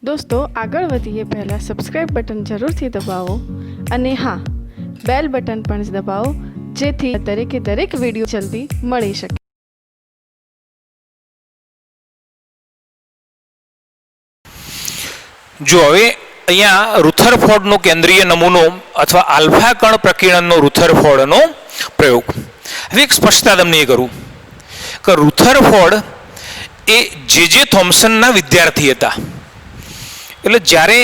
दोस्तों આગળ વધીએ પહેલાં સબસ્ક્રાઇબ બટન જરૂરથી દબાવો અને હા બેલ બટન પણ દબાવો જેથી દરેકે દરેક વિડીયો જલ્દી મળી શકે। જો હવે અહીંયા રુથરફોર્ડનો કેન્દ્રીય નમૂનો અથવા આલ્ફા કણ પ્રકીર્ણનનો રુથરફોર્ડનો પ્રયોગ। હવે એક સ્પષ્ટતા તમને એ કરું કે રુથરફોર્ડ એ જે થોમ્સનના વિદ્યાર્થી હતા। એટલે જ્યારે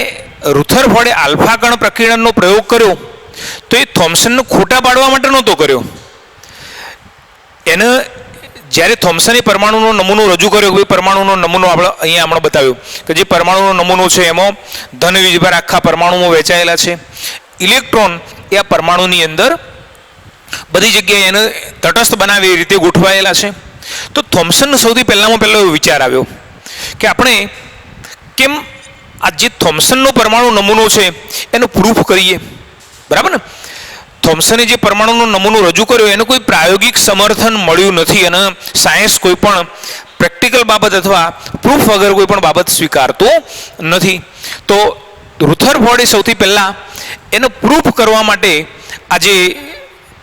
રુથરફોર્ડે આલ્ફા કણ પ્રકીર્ણનનો પ્રયોગ કર્યો તો એ થોમ્સનને ખોટા પાડવા માટે નહોતો કર્યો। એને જ્યારે થોમ્સને પરમાણુનો નમૂનો રજૂ કર્યો કે પરમાણુનો નમૂનો આપણે અહીંયા હમણાં બતાવ્યો કે જે પરમાણુનો નમૂનો છે એમાં ધન વીજભાર આખા પરમાણુમાં વહેંચાયેલા છે, ઇલેક્ટ્રોન એ આ પરમાણુની અંદર બધી જગ્યાએ એને તટસ્થ બનાવે એ રીતે ગોઠવાયેલા છે। તો થોમ્સનને સૌથી પહેલાં એવો વિચાર આવ્યો કે આપણે કેમ આ જે થોમ્સનનો પરમાણુ નમૂનો છે એનો પ્રૂફ કરીએ, બરાબર ને। થોમ્સને જે પરમાણુનો નમૂનો રજૂ કર્યો એનું કોઈ પ્રાયોગિક સમર્થન મળ્યું નથી અને સાયન્સ કોઈ પણ પ્રેક્ટિકલ બાબત અથવા પ્રૂફ વગર કોઈ પણ બાબત સ્વીકારતો નથી। તો રુથરફોર્ડે સૌથી પહેલાં એને પ્રૂફ કરવા માટે આ જે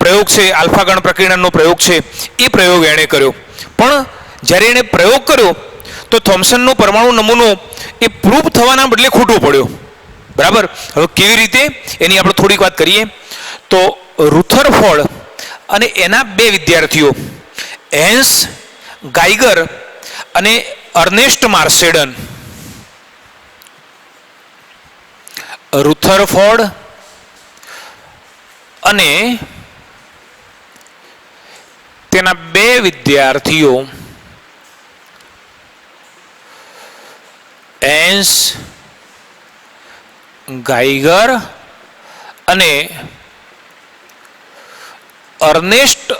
પ્રયોગ છે આલ્ફા કણ પ્રકીર્ણનનો પ્રયોગ છે એ પ્રયોગ એણે કર્યો। પણ જ્યારે એણે પ્રયોગ કર્યો તો થોમ્સનનો પરમાણુ નમૂનો એ પ્રૂફ થવાના બદલે ખોટો પડ્યો, બરાબર। હવે કેવી રીતે એની આપણે થોડીક વાત કરીએ તો રુથરફોર્ડ અને એના બે વિદ્યાર્થીઓ હેન્સ ગાઈગર અને અર્નેસ્ટ માર્સેડન, રુથરફોર્ડ અને તેના બે વિદ્યાર્થીઓ હેન્સ ગાઈગર અને અર્નેસ્ટ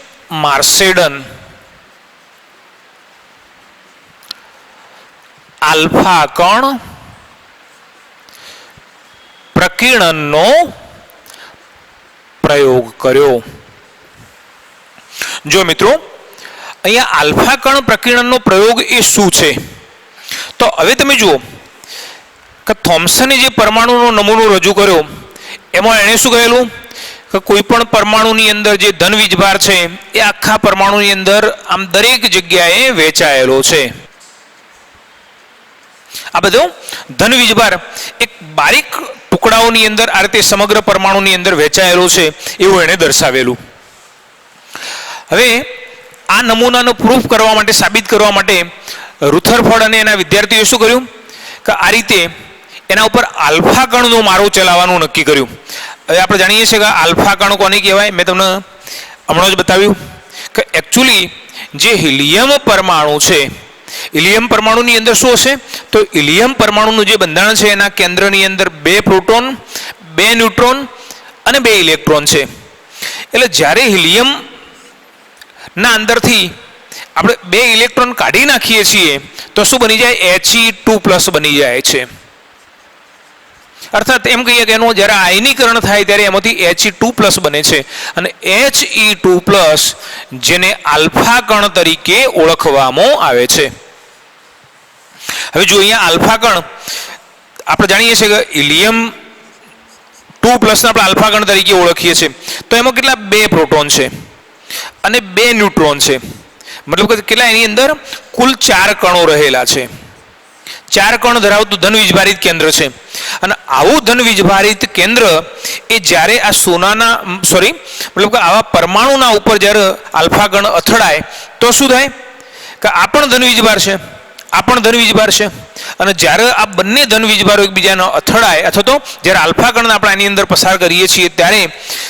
માર્સેડન આલ્ફા કણ પ્રકીર્ણનનો પ્રયોગ કર્યો। જો મિત્રો અહીંયા આલ્ફા કણ પ્રકીર્ણનનો પ્રયોગ એ શું છે તો હવે તમે જુઓ કે થોમ્સને જે પરમાણુનો નમૂનો રજૂ કર્યો એમાં એણે શું કહેલું કે કોઈ પણ પરમાણુની અંદર જે ધન વીજભાર છે એ આખા પરમાણુની અંદર આમ દરેક જગ્યાએ વહેંચાયેલો છે। આ બધો ધન વીજભાર એક બારીક ટુકડાઓની અંદર આ રીતે સમગ્ર પરમાણુની અંદર વહેંચાયેલો છે એવું એણે દર્શાવેલું। હવે આ નમૂનાનો પ્રૂફ કરવા માટે, સાબિત કરવા માટે રુથરફોર્ડ અને એના વિદ્યાર્થીઓએ શું કર્યું કે આ રીતે એના ઉપર આલ્ફા કણનો મારો ચલાવવાનું નક્કી કર્યું। હવે આપણે જાણીએ છીએ કે આલ્ફા કણ કોને કહેવાય, મેં તમને હમણાં જ બતાવ્યું કે એકચ્યુઅલી જે હિલિયમ પરમાણુ છે, હિલિયમ પરમાણુની અંદર શું હશે તો હિલિયમ પરમાણુનું જે બંધારણ છે એના કેન્દ્રની અંદર 2 પ્રોટોન 2 ન્યુટ્રોન અને 2 ઇલેક્ટ્રોન છે। એટલે જ્યારે હિલિયમ ના અંદરથી આપણે 2 ઇલેક્ટ્રોન કાઢી નાખીએ છીએ તો શું બની જાય He2+ બની જાય છે। અર્થાત એમ કહીએ કે એનું જ્યારે આયનીકરણ થાય ત્યારે એમાંથી He2+ બને છે અને He2+ જેને આલ્ફા કણ તરીકે ઓળખવામાં આવે છે। હવે જો અહીંયા આલ્ફા કણ આપણે જાણીએ છીએ કે હિલિયમ 2+ આપણે આલ્ફા કણ તરીકે ઓળખીએ છીએ તો એમાં કેટલા 2 પ્રોટોન છે અને 2 ન્યુટ્રોન છે, મતલબ કે કેટલા એની અંદર કુલ 4 કણો રહેલા છે। 4 કણ ધરાવતું ધન વીજભારિત કેન્દ્ર છે અને આવું ધન વીજભારિત કેન્દ્ર એ જ્યારે આ સોનાના મતલબ કે આવા પરમાણુના ઉપર જ્યારે આલ્ફા કણ અથડાય તો શું થાય કે આ પણ ધન વીજભાર છે, આ પણ ધન વીજભાર છે અને જ્યારે આ બંને ધન વીજભારો એકબીજાને અથડાય અથવા તો જ્યારે આલ્ફા કણને આપણે આની અંદર પસાર કરીએ છીએ ત્યારે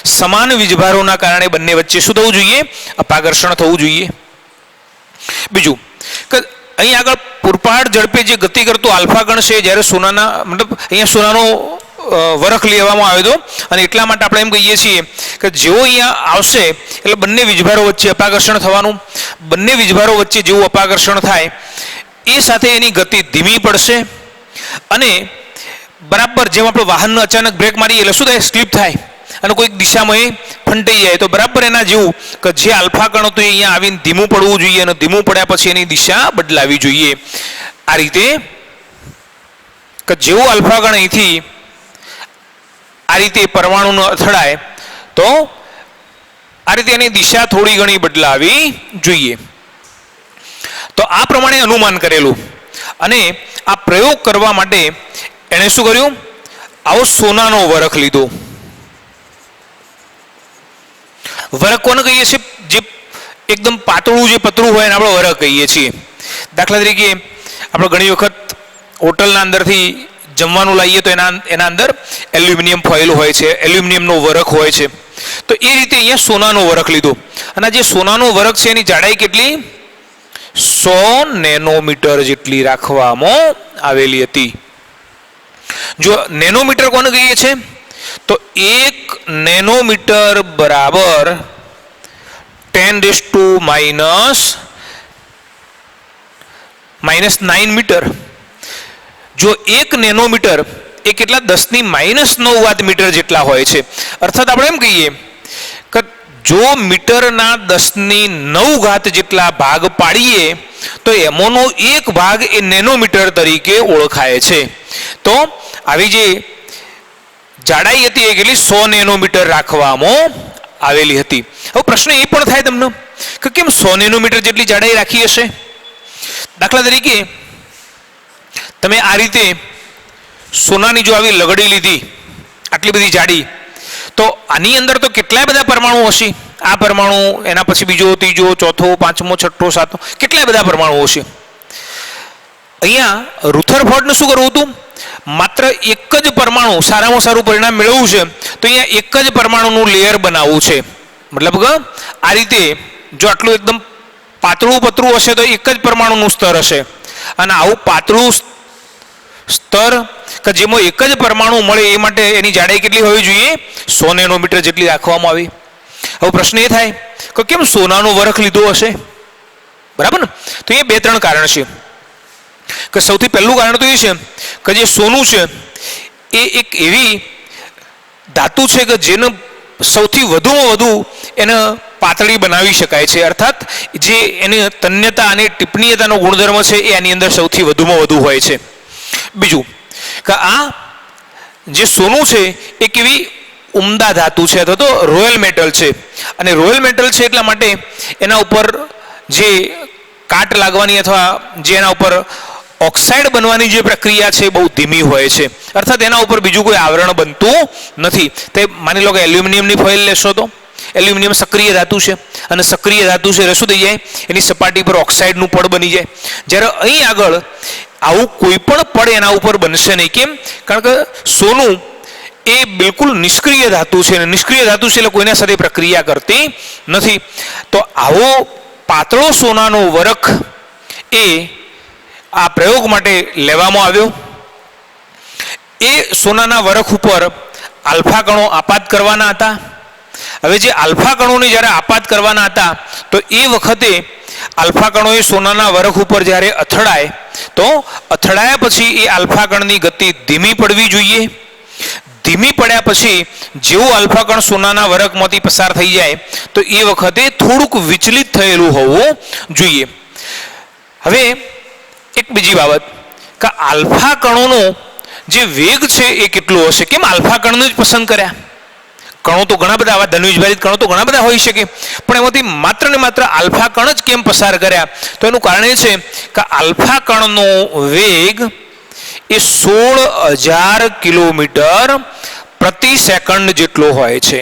સમાન વીજભારોના કારણે બંને વચ્ચે શું થવું જોઈએ, અપાકર્ષણ થવું જોઈએ। બીજું કે અહીં આગળ પૂરપાડ ઝડપે જે ગતિ કરતું આલ્ફા કણ છે જ્યારે સોનાના મતલબ અહીંયા સોનાનો વરખ લેવામાં આવ્યો હતો અને એટલા માટે આપણે એમ કહીએ છીએ કે જેવો અહીંયા આવશે એટલે બંને વીજભારો વચ્ચે અપાકર્ષણ થવાનું, બંને વીજભારો વચ્ચે જેવું અપાકર્ષણ થાય એ સાથે એની ગતિ ધીમી પડશે અને બરાબર જેમ આપણે વાહનને અચાનક બ્રેક મારીએ એટલે શું થાય, સ્લીપ થાય અને કોઈક દિશામાં એ ફંટાઈ જાય તો બરાબર એના જેવું કે જે આલ્ફા કણ હતું એ અહીંયા આવીને ધીમું પડવું જોઈએ અને ધીમું પડ્યા પછી એની દિશા બદલાવી જોઈએ। આ રીતે કે જેવું આલ્ફા કણ અહીંથી આ રીતે પરમાણુનો અથડાય તો આ રીતે એની દિશા થોડી ઘણી બદલાવી જોઈએ. તો આ પ્રમાણે અનુમાન કરેલું અને આ પ્રયોગ કરવા માટે એણે શું કર્યું? આવો સોનાનો વરખ લીધો. વરખ કોને કહીએ છીએ? જે એકદમ પાતળું જે પતરું હોય એને આપણે વરખ કહીએ છીએ. દાખલા તરીકે આપણે ઘણી વખત હોટલના અંદરથી જમવાનું લાવીએ તો એના અંદર એલ્યુમિનિયમ ફોઇલ હોય છે, એલ્યુમિનિયમનો વરખ હોય છે. તો એ રીતે અહીંયા સોનાનો વરખ લીધો અને જે સોનાનો વરખ છે એની જાડાઈ કેટલી? 100 નેનોમીટર જેટલી રાખવામાં આવેલી હતી. જો નેનોમીટર કોને કહીએ છીએ? તો 1 નેનોમીટર બરાબર 10⁻⁹ મીટર. જો 1 નેનોમીટર એ કેટલા? 10⁻⁹ મીટર જેટલા હોય છે. અર્થાત આપણે એમ કહીએ કે જો મીટરના 10⁹ જેટલા ભાગ પાડીએ તો એમાંનો એક ભાગ એ નેનોમીટર તરીકે ઓળખાય છે. તો આવી જે જાડાઈ હતી એ કેટલી? 100 નેનોમીટર રાખવામાં આવેલી હતી. હવે પ્રશ્ન એ પણ થાય તમને કે કેમ 100 નેનોમીટર જેટલી જાડાઈ રાખી હશે? દાખલા તરીકે તમે આ રીતે સોનાની જો આવી લગડી લીધી, આટલી બધી જાડી, તો આની અંદર તો કેટલાય બધા પરમાણુ હશે. આ પરમાણુ, એના પછી બીજો, ત્રીજો, ચોથો, પાંચમો, છઠ્ઠો, સાતમો, કેટલાય બધા પરમાણુ હશે. અહીંયા રુથરફોર્ડને શું કરવું હતું? માત્ર એક જ પરમાણુ, સારામાં સારું પરિણામ મેળવવું છે તો અહીંયા એક જ પરમાણુનું લેયર બનાવવું છે. મતલબ કે આ રીતે જો આટલું એકદમ પાતળું પતરું હશે તો એક જ પરમાણુનું સ્તર હશે, અને આવું પાતળું સ્તર કે જેમાં એક જ પરમાણુ મળે એ માટે એની જાડાઈ કેટલી હોવી જોઈએ? 100 નેનોમીટર જેટલી રાખવામાં આવી. હવે પ્રશ્ન એ થાય કે કેમ સોનાનો વરખ લીધો હશે? બરાબર ને? તો એ 2-3 કારણ છે. કે સૌથી પહેલું કારણ તો એ છે કે જે સોનું છે એ એક એવી ધાતુ છે કે જેને સૌથી વધુમાં વધુ એને પાતળી બનાવી શકાય છે. અર્થાત જે એની તન્યતા અને ટીપણીયતાનો ગુણધર્મ છે એ આની અંદર સૌથી વધુમાં વધુ હોય છે. બીજું કે આ જે સોનું છે એ કેવી ઉમદા ધાતુ છે અથવા તો રોયલ મેટલ છે, અને રોયલ મેટલ છે એટલા માટે એના ઉપર જે કાટ લાગવાની અથવા જે એના ઉપર ઓક્સાઇડ બનવાની જે પ્રક્રિયા છે બહુ ધીમી હોય છે. અર્થાત એના ઉપર બીજું કોઈ આવરણ બનતું નથી. તે માની લો કે એલ્યુમિનિયમની ફોઇલ લેશો તો એલ્યુમિનિયમ સક્રિય ધાતુ છે, અને સક્રિય ધાતુ છે એટલે શું થઈ જાય? એની સપાટી પર ઓક્સાઇડનું પડ બની જાય. જ્યારે અહીં આગળ આવું કોઈ પણ પડ એના ઉપર બનશે નહીં. કેમ? કારણ કે સોનું એ બિલકુલ નિષ્ક્રિય ધાતુ છે, અને નિષ્ક્રિય ધાતુ છે એટલે કોઈના સાથે પ્રક્રિયા કરતી નથી. તો આવો પાતળો સોનાનો વરખ એ આ પ્રયોગ માટે લેવામાં આવ્યો. એ સોનાના વરખ ઉપર આલ્ફા કણો આપાત કરવાના હતા. હવે જે આલ્ફા કણોને જ્યારે આપાત કરવાના હતા તો એ વખતે આલ્ફા કણો એ સોનાના વરખ ઉપર જ્યારે અથડાય તો અથડાયા પછી એ આલ્ફા કણની ગતિ ધીમી પડવી જોઈએ. ધીમી પડ્યા પછી જેવું આલ્ફા કણ સોનાના વરખમાંથી પસાર થઈ જાય તો એ વખતે થોડુંક વિચલિત થયેલું હોવું જોઈએ. હવે એક બીજી બાબત કે આલ્ફા કણોનો જે વેગ છે એ કેટલો હશે? કેમ આલ્ફા કણને જ પસંદ કર્યા? કણો તો ઘણા બધા, આવા ધનુષભારિત કણો તો ઘણા બધા હોઈ શકે, પણ એમાંથી માત્ર ને માત્ર આલ્ફા કણ જ કેમ પસાર કર્યા? તો એનું કારણ એ છે કે આલ્ફા કણનો વેગ એ 16,000 કિલોમીટર પ્રતિ સેકન્ડ જેટલો હોય છે.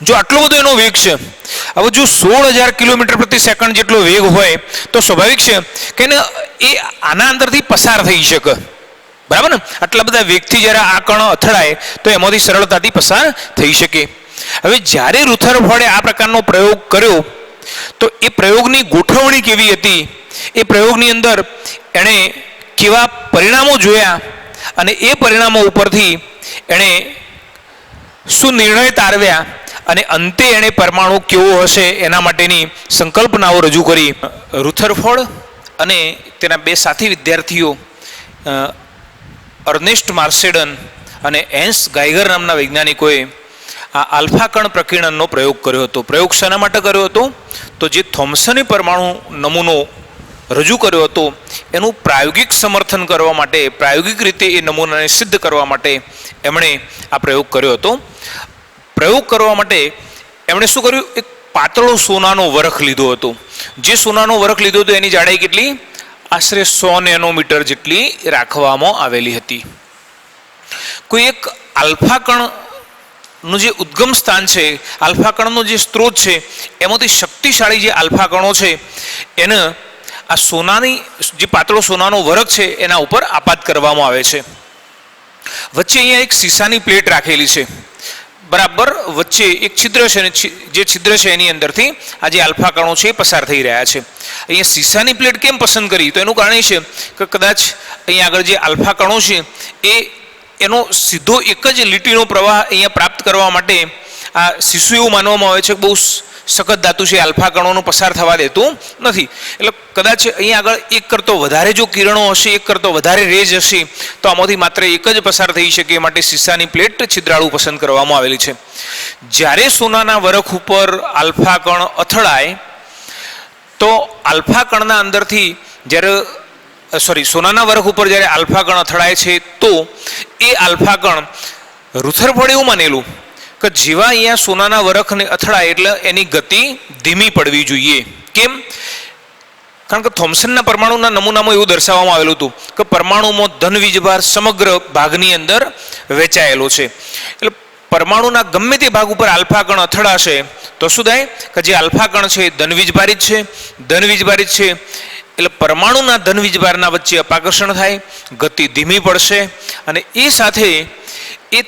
જો આટલો બધો એનો વેગ છે, હવે જો 16,000 કિલોમીટર પ્રતિ સેકન્ડ જેટલો વેગ હોય તો સ્વાભાવિક છે કે એ આના અંદરથી પસાર થઈ શકે. બરાબર ને? આટલા બધા વેગથી જ્યારે આ કણ અથડાય તો એમાંથી સરળતાથી પસાર થઈ શકે. હવે જ્યારે રુથરફોર્ડે આ પ્રકારનો પ્રયોગ કર્યો તો એ પ્રયોગની ગોઠવણી કેવી હતી, એ પ્રયોગની અંદર એણે કેવા પરિણામો જોયા અને એ પરિણામો ઉપરથી એણે શું નિર્ણય તારવ્યા અને અંતે એણે પરમાણુ કેવો હશે એના માટેની સંકલ્પનાઓ રજૂ કરી. રુથરફોર્ડ અને તેના 2 સાથી વિદ્યાર્થીઓ અર્નેસ્ટ માર્સેડન અને હેન્સ ગાઇગર નામના વૈજ્ઞાનિકોએ આ આલ્ફા કણ પ્રકીર્ણનનો પ્રયોગ કર્યો હતો. પ્રયોગ શાના માટે કર્યો હતો? તો જે થોમ્સને પરમાણુ નમૂનો રજૂ કર્યો હતો એનું પ્રાયોગિક સમર્થન કરવા માટે, પ્રાયોગિક રીતે એ નમૂનાને સિદ્ધ કરવા માટે એમણે આ પ્રયોગ કર્યો હતો. પ્રયોગ કરવા માટે એમણે શું કર્યું, એક પાતળો સોનાનો વરખ લીધો હતો. જે સોનાનો વરખ લીધો હતો એની જાડાઈ કેટલી, આશરે 100 નેનોમીટર જેટલી રાખવામાં આવેલી હતી. કોઈ એક આલ્ફા કણનું જે ઉદ્ગમ સ્થાન છે, આલ્ફા કણનો જે સ્ત્રોત છે, એમાંથી શક્તિશાળી જે આલ્ફા કણો છે એને આ સોનાની જે પાતળો સોનાનો વરખ છે એના ઉપર આપાત કરવામાં આવે છે. વચ્ચે અહીંયા એક સીસાની પ્લેટ રાખેલી છે, બરાબર વચ્ચે એક છિદ્ર છે, જે છિદ્ર છે એની અંદરથી આ જે આલ્ફા કણો છે એ પસાર થઈ રહ્યા છે. અહીંયા સીસાની પ્લેટ કેમ પસંદ કરી, તો એનું કારણ એ છે કે કદાચ અહીંયા આગળ જે આલ્ફા કણો છે એનો સીધો એક જ લીટીનો પ્રવાહ અહીંયા પ્રાપ્ત કરવા માટે આ શીશુ એવું માનવામાં આવે છે કે બહુ સખત ધાતુ છે, આલ્ફા કણોનું પસાર થવા દેતું નથી. એટલે કદાચ અહીંયા આગળ એક કરતો વધારે જો કિરણો હશે, એક કરતો વધારે રેજ હશે, તો આમાંથી માત્ર એક જ પસાર થઈ શકે. એ માટે શીશાની પ્લેટ છિદ્રાળુ પસંદ કરવામાં આવેલી છે. જ્યારે સોનાના વરખ ઉપર આલ્ફા કણ અથડાય તો આલ્ફા કણના અંદરથી સોનાના વરખ ઉપર જ્યારે આલ્ફા કણ અથડાય છે તો એ આલ્ફા કણ રુથરફોર્ડ એવું માનેલું કે જેવા અહીંયા સોનાના વરખને અથડાય એટલે એની ગતિ ધીમી પડવી જોઈએ. કેમ? કારણ કે થોમ્સનના પરમાણુના નમૂનામાં એવું દર્શાવવામાં આવેલું હતું કે પરમાણુમાં ધન વીજભાર સમગ્ર ભાગની અંદર વહેંચાયેલો છે. એટલે પરમાણુના ગમે તે ભાગ ઉપર આલ્ફા કણ અથડાશે તો શું થાય કે જે આલ્ફા કણ છે ધન વીજભારિત છે, ધન વીજભારિત છે એટલે પરમાણુના ધન વીજભારના વચ્ચે અપાકર્ષણ થાય, ગતિ ધીમી પડશે અને એ સાથે એ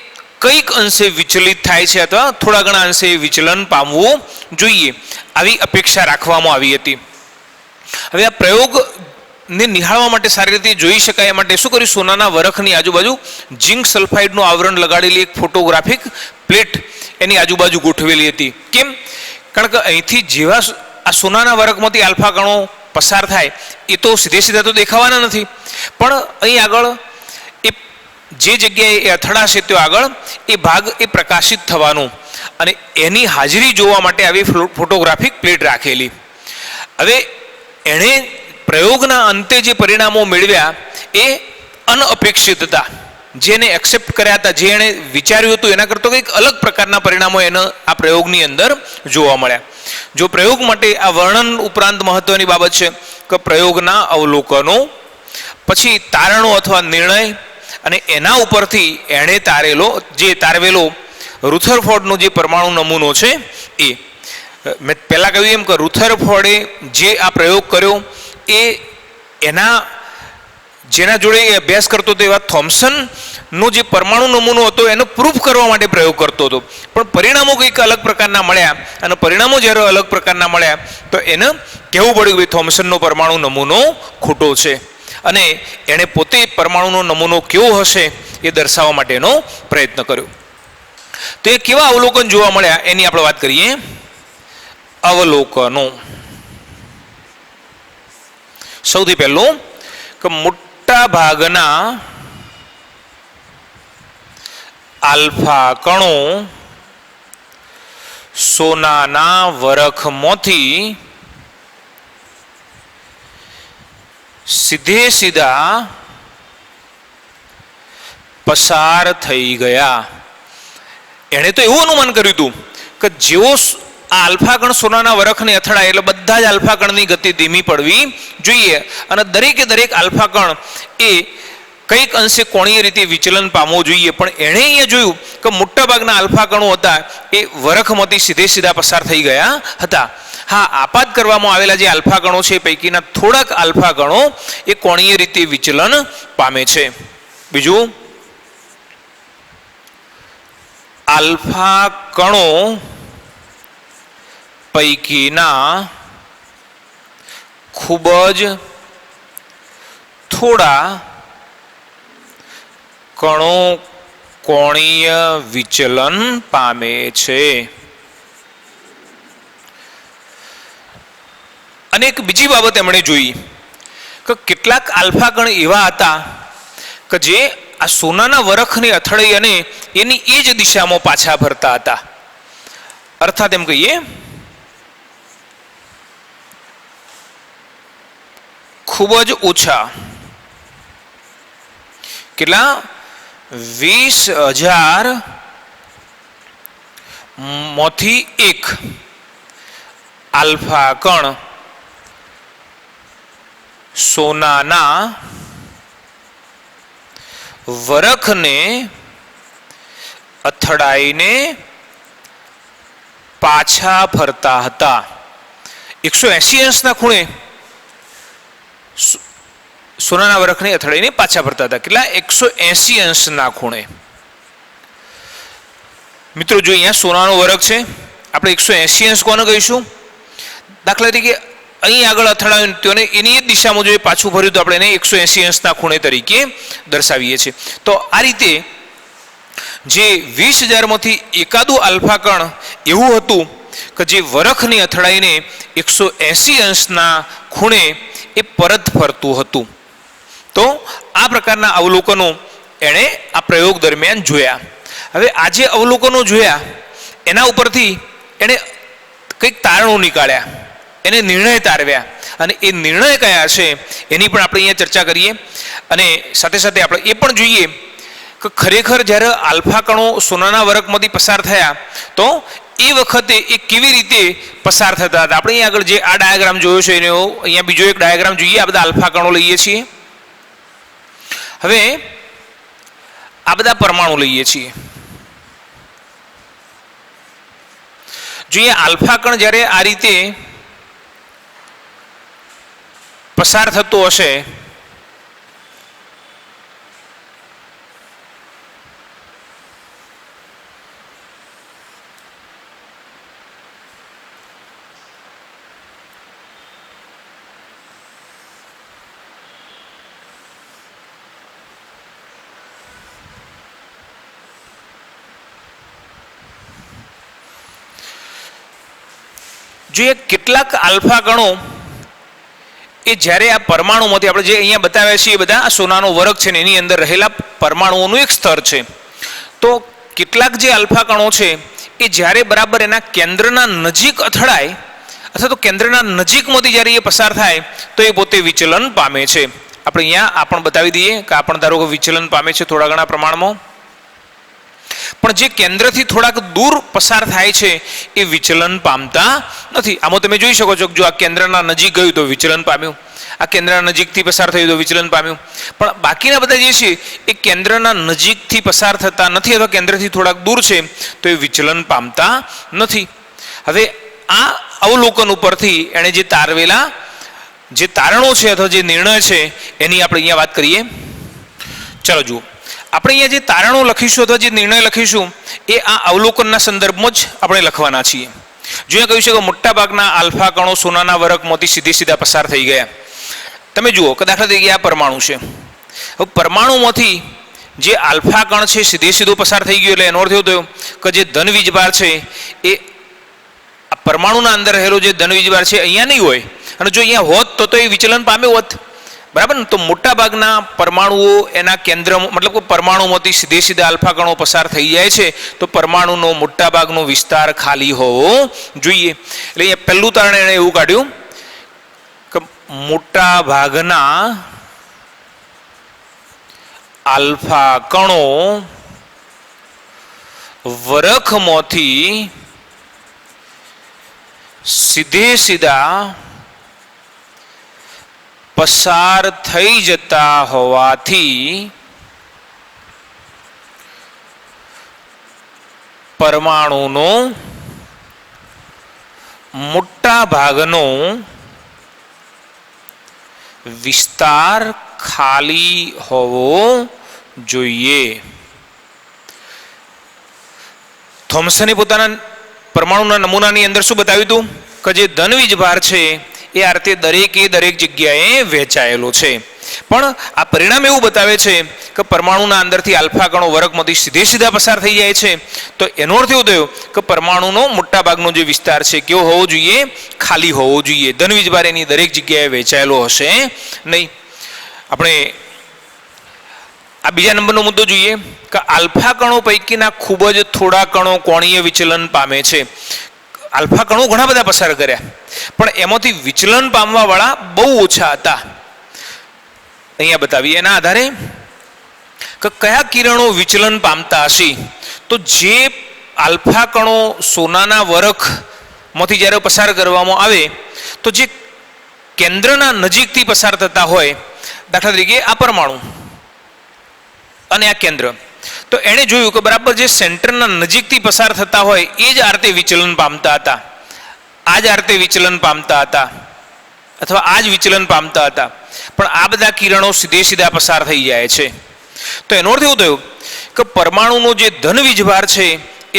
કંઈક અંશે વિચલિત થાય છે અથવા થોડા ઘણા અંશે વિચલન પામવું જોઈએ, આવી અપેક્ષા રાખવામાં આવી હતી. હવે આ પ્રયોગને નિહાળવા માટે સારી રીતે જોઈ શકાય માટે શું કર્યું, સોનાના વરખની આજુબાજુ ઝિંક સલ્ફાઇડનું આવરણ લગાડેલી એક ફોટોગ્રાફિક પ્લેટ એની આજુબાજુ ગોઠવેલી હતી. કેમ? કારણ કે અહીંથી જેવા આ સોનાના વરખમાંથી આલ્ફા કણો પસાર થાય એ તો સીધે સીધા તો દેખાવાના નથી, પણ અહીં આગળ એ જે જગ્યાએ એ અથડાશે ત્યાં આગળ એ ભાગ એ પ્રકાશિત થવાનું અને એની હાજરી જોવા માટે આવી ફોટોગ્રાફિક પ્લેટ રાખેલી. હવે એણે પ્રયોગના અંતે જે પરિણામો મેળવ્યા એ અનઅપેક્ષિત હતા, જેને એક્સેપ્ટ કર્યા હતા, જે એણે વિચાર્યું હતું એના કરતાં કંઈક અલગ પ્રકારના પરિણામો એને આ પ્રયોગની અંદર જોવા મળ્યા. જો પ્રયોગ માટે આ વર્ણન ઉપરાંત મહત્વની બાબત છે કે પ્રયોગના અવલોકનો, પછી તારણો અથવા નિર્ણય અને એના ઉપરથી એણે તારવેલો રુથરફોર્ડનો જે પરમાણુ નમૂનો છે એ. મેં પહેલાં કહ્યું એમ કે રુથરફોર્ડે જે આ પ્રયોગ કર્યો એ જેના જોડે એ અભ્યાસ કરતો હતો એવા થોમ્સનનો જે પરમાણુ નમૂનો હતો એનો પ્રૂફ કરવા માટે પ્રયોગ કરતો હતો, પણ પરિણામો કંઈક અલગ પ્રકારના મળ્યા અને પરિણામો જ્યારે અલગ પ્રકારના મળ્યા તો એને કહેવું પડ્યું કે થોમ્સનનો પરમાણુ નમૂનો ખોટો છે અને એણે પોતે પરમાણુનો નમૂનો કેવો હશે એ દર્શાવવા માટેનો પ્રયત્ન કર્યો. તો એ કેવા અવલોકન જોવા મળ્યા એની આપણે વાત કરીએ. અવલોકનો. સૌથી પહેલું કે મોટા ભાગના આલ્ફા કણો સોનાના વરખમાંથી સીધા પસાર થઈ ગયા. એણે તો એવું અનુમાન કર્યું હતું કે જેવો આ આલ્ફા કણ સોનાના વરખને અથડાય એટલે બધા જ આલ્ફા કણની ગતિ ધીમી પડવી જોઈએ અને દરેકે દરેક આલ્ફા કણ એ કંઈક અંશે કોણીય રીતે વિચલન પામવું જોઈએ. પણ એણે અહીંયા જોયું કે મોટાભાગના આલ્ફા કણો હતા એ વરખમાંથી સીધા પસાર થઈ ગયા હતા. હા, આપાત કરવામાં આવેલા જે આલ્ફા કણો છે એ પૈકીના થોડાક આલ્ફા કણો એ કોણીય રીતે વિચલન પામે છે. બીજું, આલ્ફા કણો પૈકીના ખૂબ જ થોડા કણો કોણીય વિચલન પામે છે. અને એક બીજી બાબત એમણે જોઈ કે કેટલાક આલ્ફા કણ એવા હતા કે જે આ સોનાના વરખને અથડાઈ અને એની એ જ દિશામાં પાછા ફરતા હતા. અર્થાત એમ કહીએ ખૂબ જ ઓછા, કેટલા 20,000 માંથી 1 આલ્ફા કણ સોનાના વરખને અથડાઈને પાછા ફરતા હતા. 180 અંશના ખૂણે સોનાના વરખને અથડાઈને પાછા ફરતા હતા. કેટલા? 180 અંશના ખૂણે. મિત્રો જો અહીંયા સોનાનો વરખ છે, આપણે 180 અંશ કોને કહીશું? દાખલા તરીકે અહીં આગળ અથડાયું તો એની એ દિશામાં જો પાછું ફર્યું તો આપણે એને 180 અંશના ખૂણે તરીકે દર્શાવીએ છીએ. તો આ રીતે જે 20,000 માંથી એકાદું આલ્ફા કણ એવું હતું કે જે વરખને અથડાઈને 180 અંશના ખૂણે એ પરત ફરતું હતું. તો આ પ્રકારના અવલોકનો એણે આ પ્રયોગ દરમિયાન જોયા. હવે આ જે અવલોકનો જોયા એના ઉપરથી એણે કંઈક તારણો નીકાળ્યા, એને નિર્ણય તારવ્યા, અને એ નિર્ણય કયા છે એની પણ આપણે અહીંયા ચર્ચા કરીએ. અને સાથે સાથે આપણે એ પણ જોઈએ કે ખરેખર જ્યારે આલ્ફા કણો સોનાના વરખમાંથી પસાર થયા તો એ વખતે એ કેવી રીતે પસાર થતા હતા. આપણે અહીંયા આગળ જે આ ડાયાગ્રામ જોયો છે એનો અહીંયા બીજો એક ડાયાગ્રામ જોઈએ. આ બધા આલ્ફા કણો લઈએ છીએ. હવે આ બધા પરમાણુ લઈએ છીએ. જોઈએ આલ્ફા કણ જ્યારે આ રીતે પસાર થતો હશે જોઈએ કેટલાક આલ્ફા કણો એ જ્યારે આ પરમાણુમાંથી આપણે જે અહીંયા બતાવ્યા છીએ એ બધા આ સોનાનો વરખ છે ને એની અંદર રહેલા પરમાણુઓનું એક સ્તર છે. તો કેટલાક જે આલ્ફા કણો છે એ જ્યારે બરાબર એના કેન્દ્રના નજીક અથડાય અથવા તો કેન્દ્રના નજીકમાંથી જ્યારે એ પસાર થાય તો એ પોતે વિચલન પામે છે. આપણે અહીંયા આ પણ બતાવી દઈએ કે આ પણ ધારો કે વિચલન પામે છે થોડા ઘણા પ્રમાણમાં. પણ જે કેન્દ્રથી થોડાક દૂર પસાર થાય છે એ વિચલન પામતા નથી. આમાં તમે જોઈ શકો છો કે જો આ કેન્દ્રના નજીક ગયું તો વિચલન પામ્યું, આ કેન્દ્રના નજીકથી પસાર થયું તો વિચલન પામ્યું. પણ બાકીના બધા જે છે એ કેન્દ્રના નજીકથી પસાર થતા નથી અથવા કેન્દ્રથી થોડાક દૂર છે તો એ વિચલન પામતા નથી. હવે આ અવલોકન ઉપરથી એણે જે તારવેલા જે તારણો છે અથવા જે નિર્ણય છે એની આપણે અહીંયા વાત કરીએ. ચાલો જુઓ, આપણે અહીંયા જે તારણો લખીશું અથવા જે નિર્ણય લખીશું એ આ અવલોકનના સંદર્ભમાં જ આપણે લખવાના છીએ. જો અહીંયા કહ્યું છે કે મોટાભાગના આલ્ફા કણો સોનાના વરખમાંથી સીધા પસાર થઈ ગયા. તમે જુઓ કે દાખલા તરીકે આ પરમાણુ છે. હવે પરમાણુમાંથી જે આલ્ફા કણ છે સીધો પસાર થઈ ગયો એટલે એનો અર્થ એવો થયો કે જે ધન વીજભાર છે એ આ પરમાણુના અંદર રહેલો જે ધન વીજભાર છે અહીંયા નહીં હોય, અને જો અહીંયા હોત તો એ વિચલન પામ્યો હોત. બરાબર ને? તો મોટા ભાગના પરમાણુઓ એના કેન્દ્ર મતલબ કે પરમાણુમાંથી સીધા આલ્ફા કણો પસાર થઈ જાય છે તો પરમાણુનો મોટા ભાગનો વિસ્તાર ખાલી હોવો જોઈએ. એટલે અહીંયા પહેલું તારણ એણે એવું કાઢ્યું કે મોટા ભાગના આલ્ફા કણો વરખમાંથી સીધા પસાર થઈ જતા હોવાથી પરમાણુનો મોટા ભાગનો વિસ્તાર ખાલી હોવો જોઈએ. થોમ્સને પોતાના પરમાણુના નમૂનાની અંદર શું બતાવ્યું હતું કે જે ધન વીજભાર છે એ આ રીતે દરેક જગ્યાએ વહેંચાયેલો છે. પણ આ પરિણામ એવું બતાવે છે કે પરમાણુના અંદરથી આલ્ફા કણો વરખમાંથી સીધા પસાર થઈ જાય છે તો એનો અર્થ એવો થયો કે પરમાણુનો મોટા ભાગનો જે વિસ્તાર છે કેવો હોવો જોઈએ? ખાલી હોવો જોઈએ. ધન વીજભાર એની દરેક જગ્યાએ વહેંચાયેલો હશે નહીં. આપણે આ બીજા નંબરનો મુદ્દો જોઈએ કે આલ્ફા કણો પૈકીના ખૂબ જ થોડા કણો કોણીય વિચલન પામે છે. આલ્ફા કણો ઘણા બધા પસાર કર્યા પણ એમાંથી વિચલન પામવા વાળા બહુ ઓછા હતા. અહીંયા બતાવીએ એના આધારે કે કયા કિરણો વિચલન પામતા હશે. તો જે આલ્ફા કણો સોનાના વરખમાંથી જ્યારે પસાર કરવામાં આવે તો જે કેન્દ્રના નજીકથી પસાર થતા હોય, દાખલા તરીકે આ પરમાણુ અને આ કેન્દ્ર, તો એણે જોયું કે બરાબર જે સેન્ટરના નજીકથી પસાર થતા હોય એ જ આરતે વિચલન પામતા હતા, આ જ આરતે વિચલન પામતા હતા, અથવા આ જ વિચલન પામતા હતા. પણ આ બધા કિરણો સીધે સીધા પસાર થઈ જાય છે. તો એનો અર્થ એવું થયો કે પરમાણુનો જે ધન વીજભાર છે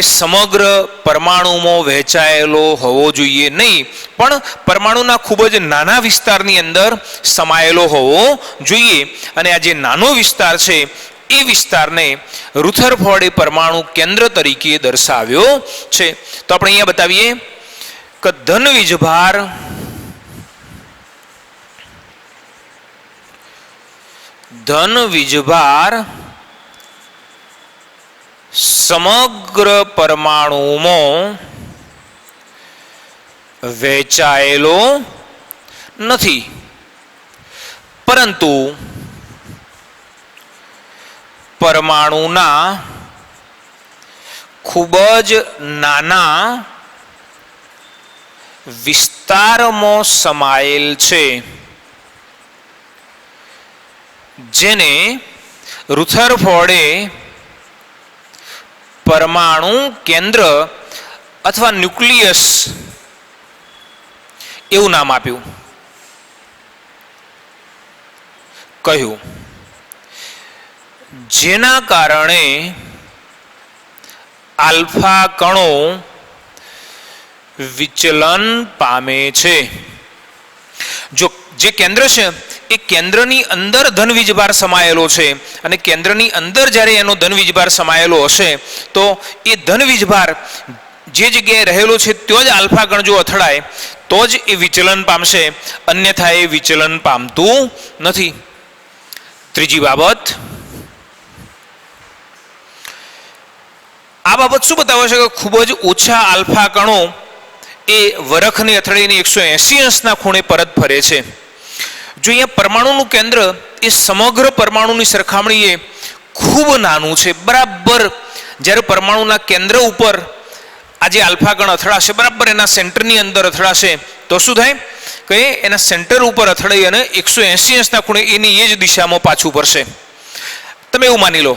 એ સમગ્ર પરમાણુમાં વહેંચાયેલો હોવો જોઈએ નહીં, પણ પરમાણુના ખૂબ જ નાના વિસ્તારની અંદર સમાયેલો હોવો જોઈએ. અને આ જે નાનો વિસ્તાર છે એ વિસ્તારને રુથરફોર્ડે પરમાણુ કેન્દ્ર તરીકે દર્શાવ્યો છે. તો આપણે અહીંયા બતાવીએ કે ધન વીજભાર સમગ્ર પરમાણુમાં વહેંચાયેલો નથી, પરંતુ પરમાણુના ખૂબ જ નાના વિસ્તારમાં સમાયેલ છે, જેને રુથરફોર્ડે પરમાણુ કેન્દ્ર અથવા ન્યુક્લિયસ એવું નામ આપ્યું. કહ્યું જેના કારણે આલ્ફા કણો વિચલન પામે છે. જો જે કેન્દ્ર છે એ કેન્દ્રની અંદર ધન વીજભાર સમાયેલો છે, અને કેન્દ્રની અંદર જ્યારે એનો ધન વીજભાર સમાયેલો હશે તો એ ધન વીજભાર જે જગ્યાએ રહેલો છે ત્યાં જ આલ્ફા કણ જો અથડાય તો જ એ વિચલન પામશે, અન્યથા એ વિચલન પામતું નથી. ત્રીજી બાબત, આ બાબત શું બતાવે છે કે ખૂબ જ ઓછા આલ્ફા કણો એ વરખને અથડાઈને 180 અંશના ખૂણે પરત ફરે છે. જો અહીંયા પરમાણુનું કેન્દ્ર એ સમગ્ર પરમાણુની સરખામણીએ ખૂબ નાનું છે, બરાબર જ્યારે પરમાણુના કેન્દ્ર ઉપર આ જે આલ્ફા કણ અથડાશે બરાબર એના સેન્ટરની અંદર અથડાશે તો શું થાય કે એના સેન્ટર ઉપર અથડાઈ અને 180 અંશના ખૂણે એની એ જ દિશામાં પાછું ફરશે. તમે એવું માની લો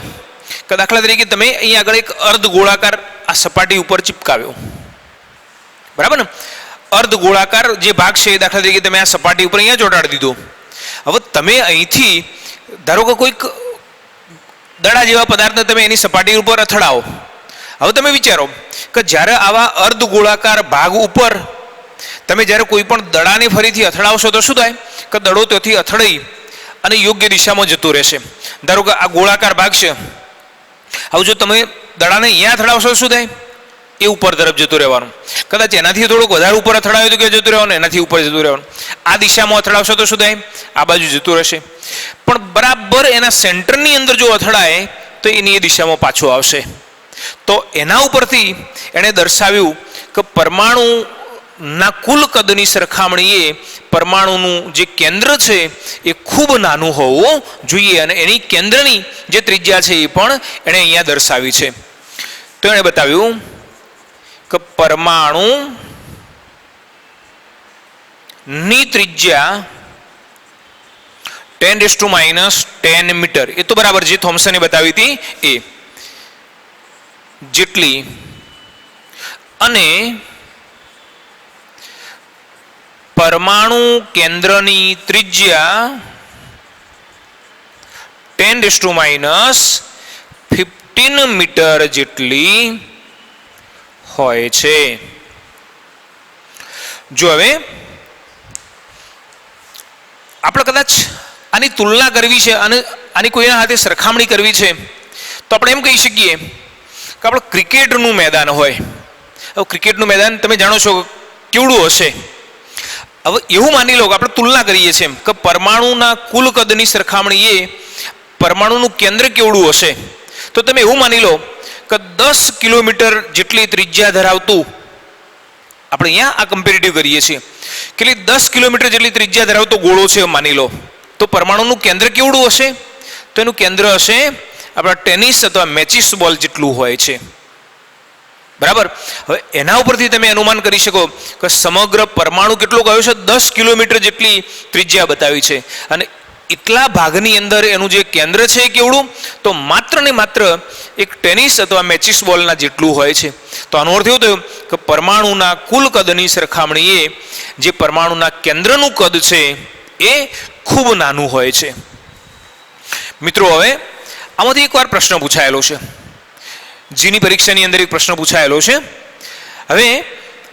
કે દાખલા તરીકે તમે અહીંયા આગળ એક અર્ધ ગોળાકાર આ સપાટી ઉપર ચિપકાવ્યો, બરાબર ને? અર્ધ ગોળાકાર જે ભાગ છે દાખલા તરીકે તમે આ સપાટી ઉપર અહીંયા ચોંટાડી દીધો. હવે તમે અહીંથી ધારો કે કોઈક દડા જેવા પદાર્થને તમે એની સપાટી ઉપર અથડાવો. હવે તમે વિચારો કે જ્યારે આવા અર્ધ ગોળાકાર ભાગ ઉપર તમે જ્યારે કોઈ પણ દડાને ફરીથી અથડાવશો તો શું થાય કે દડો ત્યાંથી અથડાઈ અને યોગ્ય દિશામાં જતો રહેશે. ધારો કે આ ગોળાકાર ભાગ છે, હવે જો તમે દડાને અહીંયા અથડાવશો શું થાય? એ ઉપર તરફ જતું રહેવાનું. કદાચ એનાથી થોડુંક વધારે ઉપર અથડાયો તો કે જતું રહેવાનું, એનાથી ઉપર જતું રહેવાનું. આ દિશામાં અથડાવશો તો શું થાય? આ બાજુ જતું રહેશે. પણ બરાબર એના સેન્ટરની અંદર જો અથડાય તો એની એ દિશામાં પાછું આવશે. તો એના ઉપરથી એણે દર્શાવ્યું કે પરમાણુના કુલ કદની સરખામણીએ પરમાણુનું જે કેન્દ્ર છે એ ખૂબ નાનું હોવું જોઈએ, અને એની કેન્દ્રની જે ત્રિજ્યા છે એ પણ એણે અહીંયા દર્શાવી છે. તો એણે બતાવ્યું કે પરમાણુની ત્રિજ્યા 10⁻⁻10 મીટર, એ તો બરાબર જે થોમ્સને બતાવી હતી એ જેટલી, અને પરમાણુ કેન્દ્રની ત્રિજ્યા 10⁻15 મીટર જેટલી હોય છે. જો હવે આપણે કદાચ આની તુલના કરવી છે અને આની કોઈના હાથે સરખામણી કરવી છે તો આપણે એમ કહી શકીએ કે આપણે ક્રિકેટનું મેદાન હોય. હવે ક્રિકેટનું મેદાન તમે જાણો છો કેવડું હશે. હવે એવું માની લો કે આપણે તુલના કરીએ છીએ કે પરમાણુના કુલ કદની સરખામણીએ પરમાણુનું કેન્દ્ર કેવડું હશે. તો તમે એવું માની લો કે 10 કિલોમીટર જેટલી ત્રિજ્યા ધરાવતું, આપણે અહીંયા આ કમ્પેરેટિવ કરીએ છીએ, કેટલી 10 કિલોમીટર જેટલી ત્રિજ્યા ધરાવતો ગોળો છે માની લો, તો તો પરમાણુનું કેન્દ્ર કેવડું હશે? તો એનું કેન્દ્ર હશે આપણા ટેનિસ અથવા મેચિસ બોલ જેટલું હોય છે. બરાબર. હવે એના ઉપરથી તમે અનુમાન કરી શકો કે સમગ્ર પરમાણુ કેટલો ગયો છે? 10 કિલોમીટર જેટલી ત્રિજ્યા બતાવી છે. અને એટલા ભાગની અંદર એનું જે કેન્દ્ર છે એ કેવડું? તો માત્ર ને માત્ર એક ટેનિસ અથવા મેચિસ બોલના જેટલું હોય છે. તો આનો અર્થ એવો થયો કે પરમાણુના કુલ કદની સરખામણીએ જે પરમાણુના કેન્દ્રનું કદ છે એ ખૂબ નાનું હોય છે. મિત્રો, હવે આમાંથી એકવાર પ્રશ્ન પૂછાયેલો છે. જીની પરીક્ષાની અંદર એક પ્રશ્ન પૂછાયેલો છે. હવે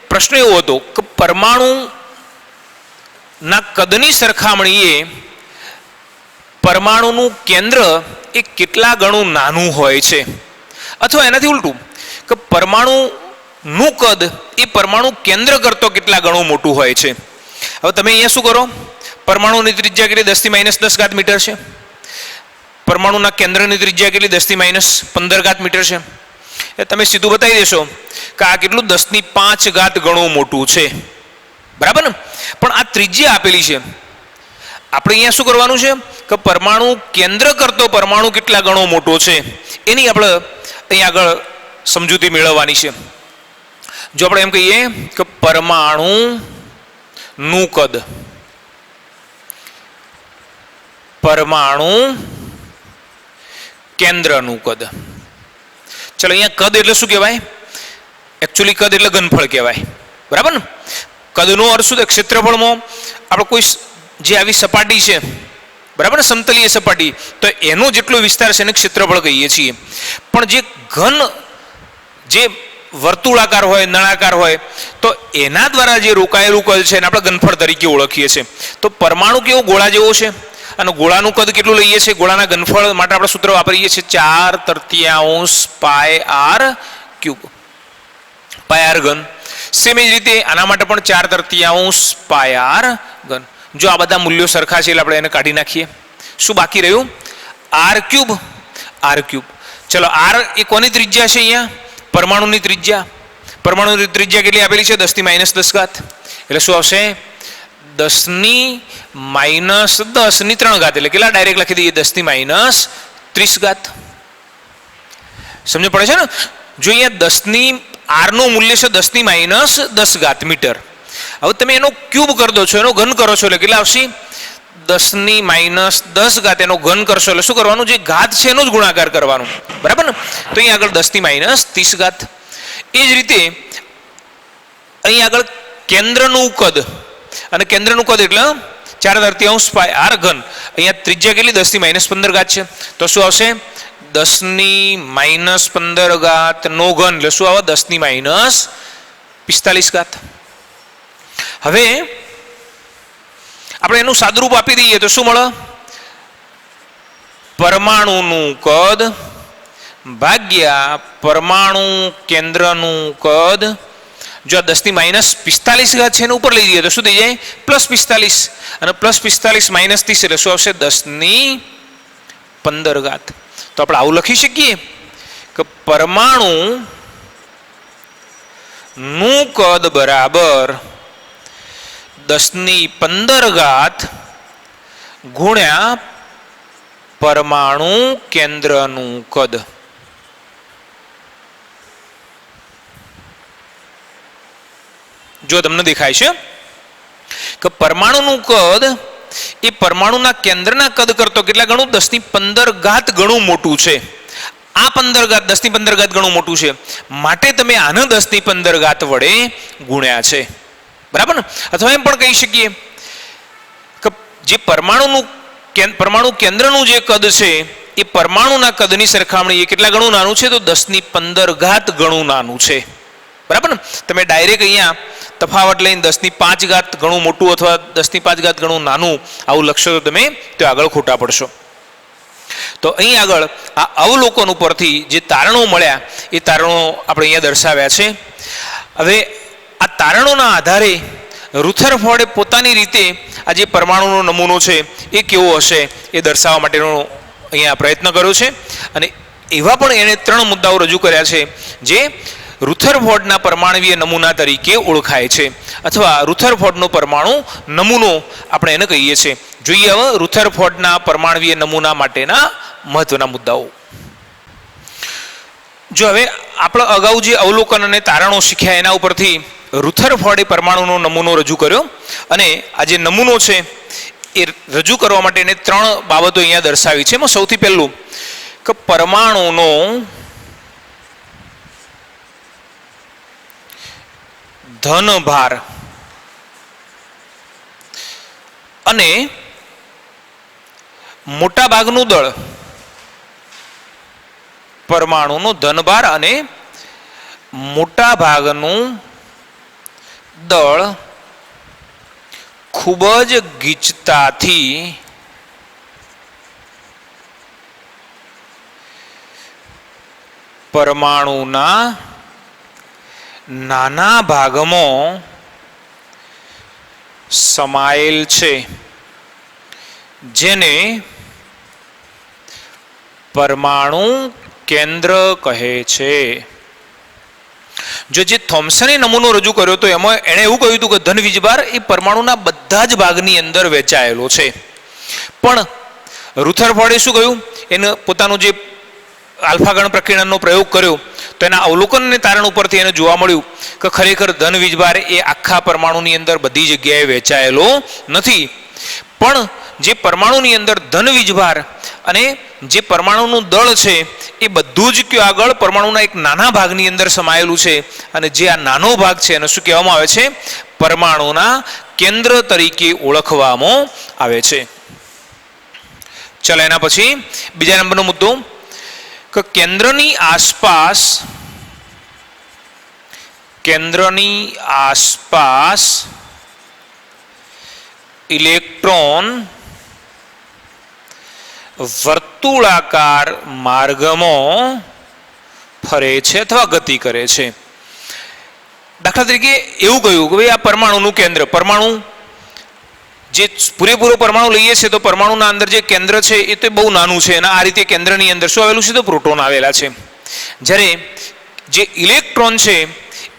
પ્રશ્ન એવો હતો કે પરમાણુના કદની સરખામણીએ પરમાણુનું કેન્દ્ર એ કેટલા ગણું નાનું હોય છે, અથવા એનાથી ઉલટું કે પરમાણુનું કદ એ પરમાણુ કેન્દ્ર કરતો કેટલા ગણું મોટું હોય છે. હવે તમે અહીંયા શું કરો? પરમાણુની ત્રિજ્યા કેટલી? 10⁻10 મીટર છે. પરમાણુના કેન્દ્રની ત્રિજ્યા કેટલી? 10⁻15 મીટર છે. એ તમે સીધું બતાવી દેશો કે આ કેટલું? 10⁵ ગણું મોટું છે. બરાબર ને? પણ આ ત્રિજ્યા આપેલી છે. આપણે અહીંયા શું કરવાનું છે કે પરમાણુ કેન્દ્ર કરતો પરમાણુ કેટલા ગણો મોટો છે એની આપણે અહીંયા આગળ સમજૂતી મેળવવાની છે. જો આપણે એમ કહીએ કે પરમાણુનું કદ, પરમાણુ કેન્દ્રનું કદ. ચલો, અહીંયા કદ એટલે શું કહેવાય? એકચ્યુઅલી કદ એટલે ઘનફળ કહેવાય. બરાબર ને? કદનો અર્થ શું? ક્ષેત્રફળમાં આપણે કોઈ જે આવી સપાટી છે, બરાબર ને, સમતલીય સપાટી, તો એનો જેટલો વિસ્તાર છે એને ક્ષેત્રફળ કહીએ છીએ. પણ જે ઘન, જે વર્તુળાકાર હોય, નળાકાર હોય, તો એના દ્વારા જે રોકાયેલું કદ છે એને આપણે ઘનફળ તરીકે ઓળખીએ છીએ. તો પરમાણુ કેવો? ગોળા જેવો છે. અને ગોળાનું કદ કેટલું લઈએ છીએ? ગોળાના ઘનફળ માટે આપણે સૂત્ર વાપરીએ છીએ 4/3 πr³, πr ઘન. સેમ જ રીતે આના માટે પણ 4/3 πr³. જો આ બધા મૂલ્યો સરખા છે એટલે આપણે એને કાઢી નાખીએ. શું બાકી રહ્યું? r³. ચલો, r એ કોની ત્રિજ્યા છે? અહીંયા પરમાણુની ત્રિજ્યા. પરમાણુની ત્રિજ્યા કેટલી આપેલી છે? 10⁻10. એટલે શું આવશે? 10⁻10⁻3 એટલે કેટલા? ડાયરેક્ટ લખી દઈએ 10⁻30. સમજ પડે છે ને? જો અહીંયા r નું મૂલ્ય છે 10⁻10 મીટર. હવે તમે એનો ક્યુબ કરી દો છો, એનો ઘન કરો છો એટલે કેટલા આવશે? 10⁻10 એનો ઘન કરશો એટલે શું કરવાનું? જે ઘાત છે એનો જ ગુણાકાર કરવાનો. બરાબર ને? તો અહીંયા આગળ 10⁻30. એ જ રીતે અહીં આગળ કેન્દ્રનું કદ, અને કેન્દ્રનું કદ એટલે 4/3 πr³. અહીંયા ત્રિજ્યા કેટલી? 10⁻15 છે. તો શું આવશે? 10⁻15 નો ઘન એટલે શું આવે? 10⁻45. હવે આપણે એનું સાદુરૂપ આપી દઈએ તો શું મળે? પરમાણુનું કદ ભાગ્યા પરમાણુ કેન્દ્રનું કદ. જો આ 10⁻45 છે એને ઉપર લઈ જઈએ તો શું થઈ જાય? +45. અને +45 - 30 એટલે શું આવશે? 10⁻15. તો આપણે આવું લખી શકીએ કે પરમાણુ નું કદ બરાબર 10⁻15 ગુણ્યા પરમાણુ કેન્દ્રનું કદ. જો તમને દેખાય છે કે પરમાણુનું કદ એ પરમાણુના કેન્દ્રના કદ કરતો કેટલા ગણું? 10⁻15 ગણું મોટું છે. આ 10⁻15 ગણું મોટું છે માટે તમે આને 10⁻15 વડે ગુણ્યા છે. બરાબર ને? અથવા એમ પણ કહી શકીએ કે જે પરમાણુ કેન્દ્રનું જે કદ છે એ પરમાણુના કદની સરખામણીએ કેટલા ગણું નાનું છે? તો 10⁻15 ગણું નાનું છે. બરાબર ને? તમે ડાયરેક્ટ અહીંયા તફાવત લઈને 10⁻5 ગણું મોટું અથવા 10⁻5 ગણું નાનું આવું લખશો તો તમે તો આગળ ખોટા પડશો. તો અહીં આગળ આ અવલોકન ઉપરથી જે તારણો મળ્યા એ તારણો આપણે અહીંયા દર્શાવ્યા છે. હવે આ તારણોના આધારે રુથરફોર્ડે પોતાની રીતે આ જે પરમાણુનો નમૂનો છે એ કેવો હશે એ દર્શાવવા માટેનો અહીંયા પ્રયત્ન કર્યો છે. અને એવા પણ એણે 3 મુદ્દાઓ રજૂ કર્યા છે જે રુથરફોર્ડના પરમાણવીય નમૂના તરીકે ઓળખાય છે અથવા રુથરફોર્ડનો પરમાણુ નમૂનો આપણે એને કહીએ છીએ. જોઈએ હવે રુથરફોર્ડના પરમાણવીય નમૂના માટેના મહત્વના મુદ્દાઓ. જો હવે આપણે અગાઉ જે અવલોકન અને તારણો શીખ્યા એના ઉપરથી રુથરફોર્ડે પરમાણુનો નમૂનો રજૂ કર્યો અને આ જે નમૂનો છે એ રજૂ કરવા માટે એને 3 બાબતો અહીંયા દર્શાવી છે. એમાં સૌથી પહેલું કે પરમાણુનો ધનભાર અને મોટાભાગનું દળ, પરમાણુનો ધનભાર અને મોટાભાગનું દળ ખૂબ જ ગીચતાથી પરમાણુના નાના ભાગમાં સમાયેલ છે, જેને પરમાણુ કેન્દ્ર કહે છે. જો જે થોમ્સને નમૂનો રજૂ કર્યો તો એમાં એણે એવું કહ્યું હતું કે ધન વીજભાર એ પરમાણુના બધા જ ભાગની અંદર વહેંચાયેલો છે. પણ રુથરફોર્ડે શું કહ્યું, એને પોતાનું જે આલ્ફા ગણ પ્રકીર્ણનનો પ્રયોગ કર્યો તો એના અવલોકન અને તારણ ઉપરથી એને જોવા મળ્યું કે ખરેખર ધન વીજભાર એ આખા પરમાણુની અંદર બધી જગ્યાએ વહેંચાયેલો નથી. પણ જે પરમાણુની અંદર ધન વીજભાર અને જે પરમાણુનું દળ છે એ બધું જ કયો આગળ પરમાણુના એક નાના ભાગની અંદર સમાયેલું છે અને જે આ નાનો ભાગ છે એને શું કહેવામાં આવે છે, પરમાણુના કેન્દ્ર તરીકે ઓળખવામાં આવે છે. ચાલો એના પછી બીજા નંબરનો મુદ્દો કે કેન્દ્રની આસપાસ ઇલેક્ટ્રોન વર્તુળાકાર માર્ગમાં ફરે છે અથવા ગતિ કરે છે. દાખલા તરીકે એવું કહ્યું કે ભાઈ આ પરમાણુનું કેન્દ્ર, પરમાણુ જે પૂરેપૂરો પરમાણુ લઈએ છીએ તો પરમાણુના અંદર જે કેન્દ્ર છે એ તો બહુ નાનું છે અને આ રીતે કેન્દ્રની અંદર શું આવેલું છે તો પ્રોટોન આવેલા છે. જ્યારે જે ઇલેક્ટ્રોન છે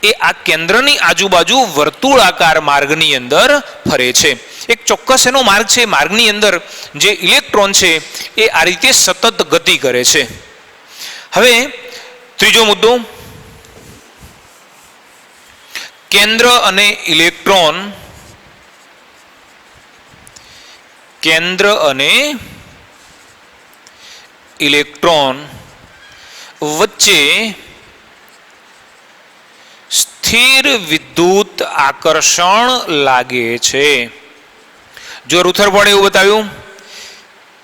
એ આ કેન્દ્રની આજુબાજુ વર્તુળાકાર માર્ગની અંદર ફરે છે. એક ચોક્કસ એનો માર્ગ છે, માર્ગની અંદર જે ઇલેક્ટ્રોન છે એ આ રીતે સતત ગતિ કરે છે. હવે ત્રીજો મુદ્દો, કેન્દ્ર અને ઇલેક્ટ્રોન વચ્ચે સ્થિર વિદ્યુત આકર્ષણ લાગે છે. જો રુથરફોર્ડે એવું બતાવ્યું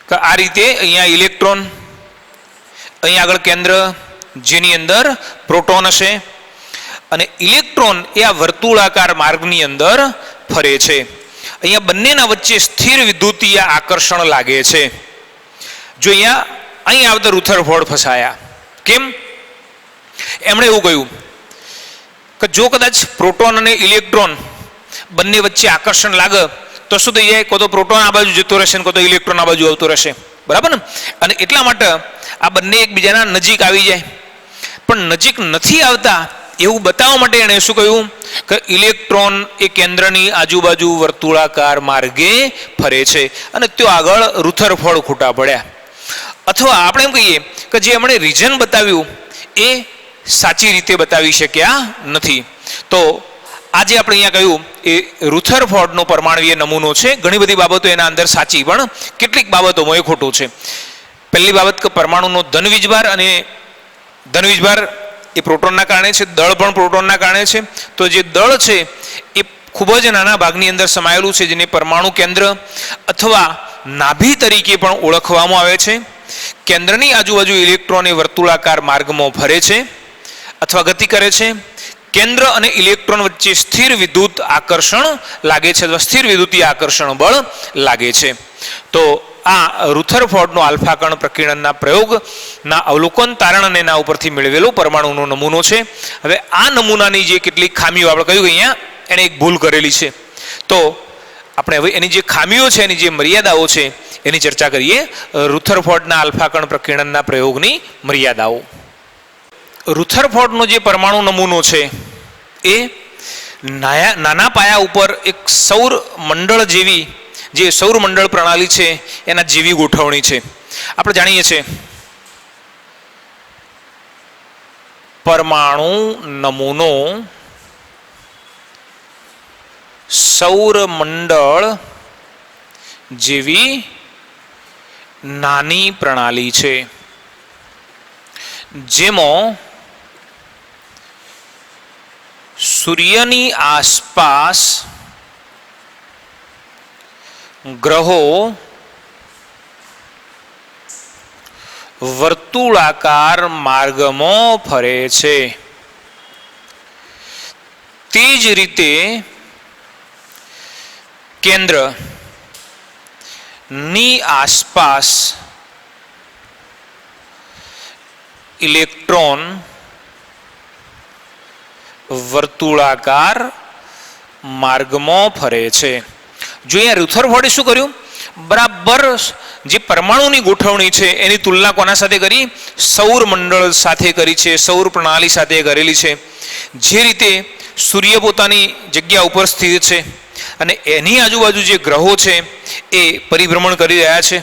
કે આ રીતે અહીંયા ઇલેક્ટ્રોન, અહીંયા આગળ કેન્દ્ર જેની અંદર પ્રોટોન હશે અને ઇલેક્ટ્રોન એ આ વર્તુળાકાર માર્ગની અંદર ફરે છે. અહીંયા બંનેના વચ્ચે સ્થિર વિદ્યુતીય આકર્ષણ લાગે છે. જો અહીં આવતા રુથરફોર્ડ ફસાયા. કેમ? એમણે એવું કહ્યું કે જો કદાચ પ્રોટોન અને ઇલેક્ટ્રોન બંને વચ્ચે આકર્ષણ લાગે તો શું થઈ જાય, કો તો પ્રોટોન આ બાજુ જતો રહેશે કો તો ઇલેક્ટ્રોન આ બાજુ આવતો રહેશે, બરાબર ને? અને એટલા માટે આ બંને એકબીજાના નજીક આવી જાય. પણ નજીક નથી આવતા એવું બતાવવા માટે એણે શું કહ્યું કે ઇલેક્ટ્રોન એ કેન્દ્રની આજુબાજુ વર્તુળાકાર માર્ગે ફરે છે અને ત્યાં આગળ રુથરફોર્ડ ખોટા પડ્યા. અથવા આપણે એમ કહીએ કે જે એમણે રીઝન બતાવ્યું એ સાચી રીતે બતાવી શક્યા નથી. તો આજે આપણે અહીંયા કહ્યું એ રુથરફોર્ડનો પરમાણવીય નમૂનો છે. ઘણી બધી બાબતો એના અંદર સાચી પણ કેટલીક બાબતોમાં એ ખોટું છે. પહેલી બાબત કે પરમાણુનો ધન વીજભાર અને ધન વીજભાર એ પ્રોટોનના કારણે છે, દળ પણ પ્રોટોનના કારણે છે. તો જે દળ છે એ ખૂબ જ નાના ભાગની અંદર સમાયેલું છે જેને પરમાણુ કેન્દ્ર અથવા નાભી તરીકે પણ ઓળખવામાં આવે છે. કેન્દ્રની આજુબાજુ ઇલેક્ટ્રોન એ વર્તુળાકાર માર્ગમાં ફરે છે અથવા ગતિ કરે છે. કેન્દ્ર અને ઇલેક્ટ્રોન વચ્ચે સ્થિર વિદ્યુત આકર્ષણ લાગે છે અથવા સ્થિર વિદ્યુતીય આકર્ષણ બળ લાગે છે. તો આ રુથરફોર્ડનો આલ્ફા કણ પ્રકીર્ણનના પ્રયોગના અવલોકન તારણ અને એના ઉપરથી મેળવેલો પરમાણુનો નમૂનો છે. હવે આ નમૂનાની જે કેટલીક ખામીઓ આપણે કહ્યું કે અહીંયા એણે એક ભૂલ કરેલી છે. તો આપણે હવે એની જે ખામીઓ છે, એની જે મર્યાદાઓ છે એની ચર્ચા કરીએ. રુથરફોર્ડના આલ્ફા કણ પ્રકીર્ણનના પ્રયોગની મર્યાદાઓ. રુથરફોર્ડનો જે પરમાણુ નમૂનો છે એ નાના પાયા ઉપર એક સૌર મંડળ જેવી, જે સૌર મંડળ પ્રણાલી છે એના જેવી ગોઠવણી છે. આપણે જાણીએ છીએ પરમાણુ નમૂનો સૌર મંડળ જેવી નાની પ્રણાલી છે, જેમાં સૂર્યની આસપાસ ગ્રહો વર્તુળાકાર માર્ગમાં ફરે છે. તે જ રીતે કેન્દ્ર ની આસપાસ ઇલેક્ટ્રોન વર્તુળાકાર માર્ગમાં ફરે છે. જો અહીંયા રુથરફોર્ડે શું કર્યું, બરાબર જે પરમાણુની ગોઠવણી છે એની તુલના કોના સાથે કરી, સૌર મંડળ સાથે કરી છે, સૌર પ્રણાલી સાથે કરેલી છે. જે રીતે સૂર્ય પોતાની જગ્યા ઉપર સ્થિત છે અને એની આજુબાજુ જે ગ્રહો છે એ પરિભ્રમણ કરી રહ્યા છે,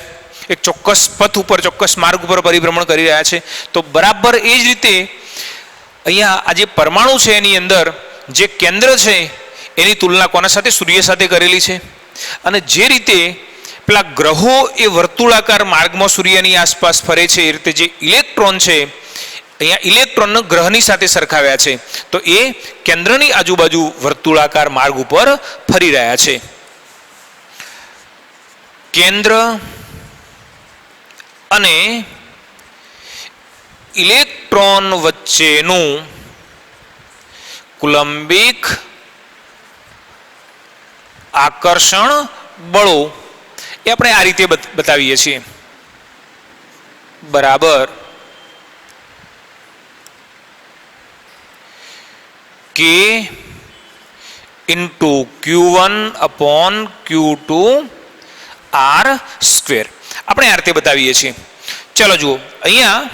એક ચોક્કસ પથ ઉપર, ચોક્કસ માર્ગ ઉપર પરિભ્રમણ કરી રહ્યા છે, તો બરાબર એ જ રીતે અહીંયા આ જે પરમાણુ છે એની અંદર જે કેન્દ્ર છે એની તુલના કોના સાથે, સૂર્ય સાથે કરેલી છે. અને જે રીતે પેલા ગ્રહો એ વર્તુળાકાર માર્ગમાં સૂર્યની આસપાસ ફરે છે, એ રીતે જે ઇલેક્ટ્રોન છે અહીંયા ઇલેક્ટ્રોનને ગ્રહની સાથે સરખાવ્યા છે, તો એ કેન્દ્રની આજુબાજુ વર્તુળાકાર માર્ગ ઉપર ફરી રહ્યા છે. કેન્દ્ર અને ઇલેક્ટ્રોન વચ્ચેનું કુલંબિક આકર્ષણ બળો એ આપણે આ રીતે બતાવીએ છીએ, બરાબર K into Q1 upon Q2 R square. આપણે આ રીતે બતાવીએ છીએ. ચલો જુઓ, અહીંયા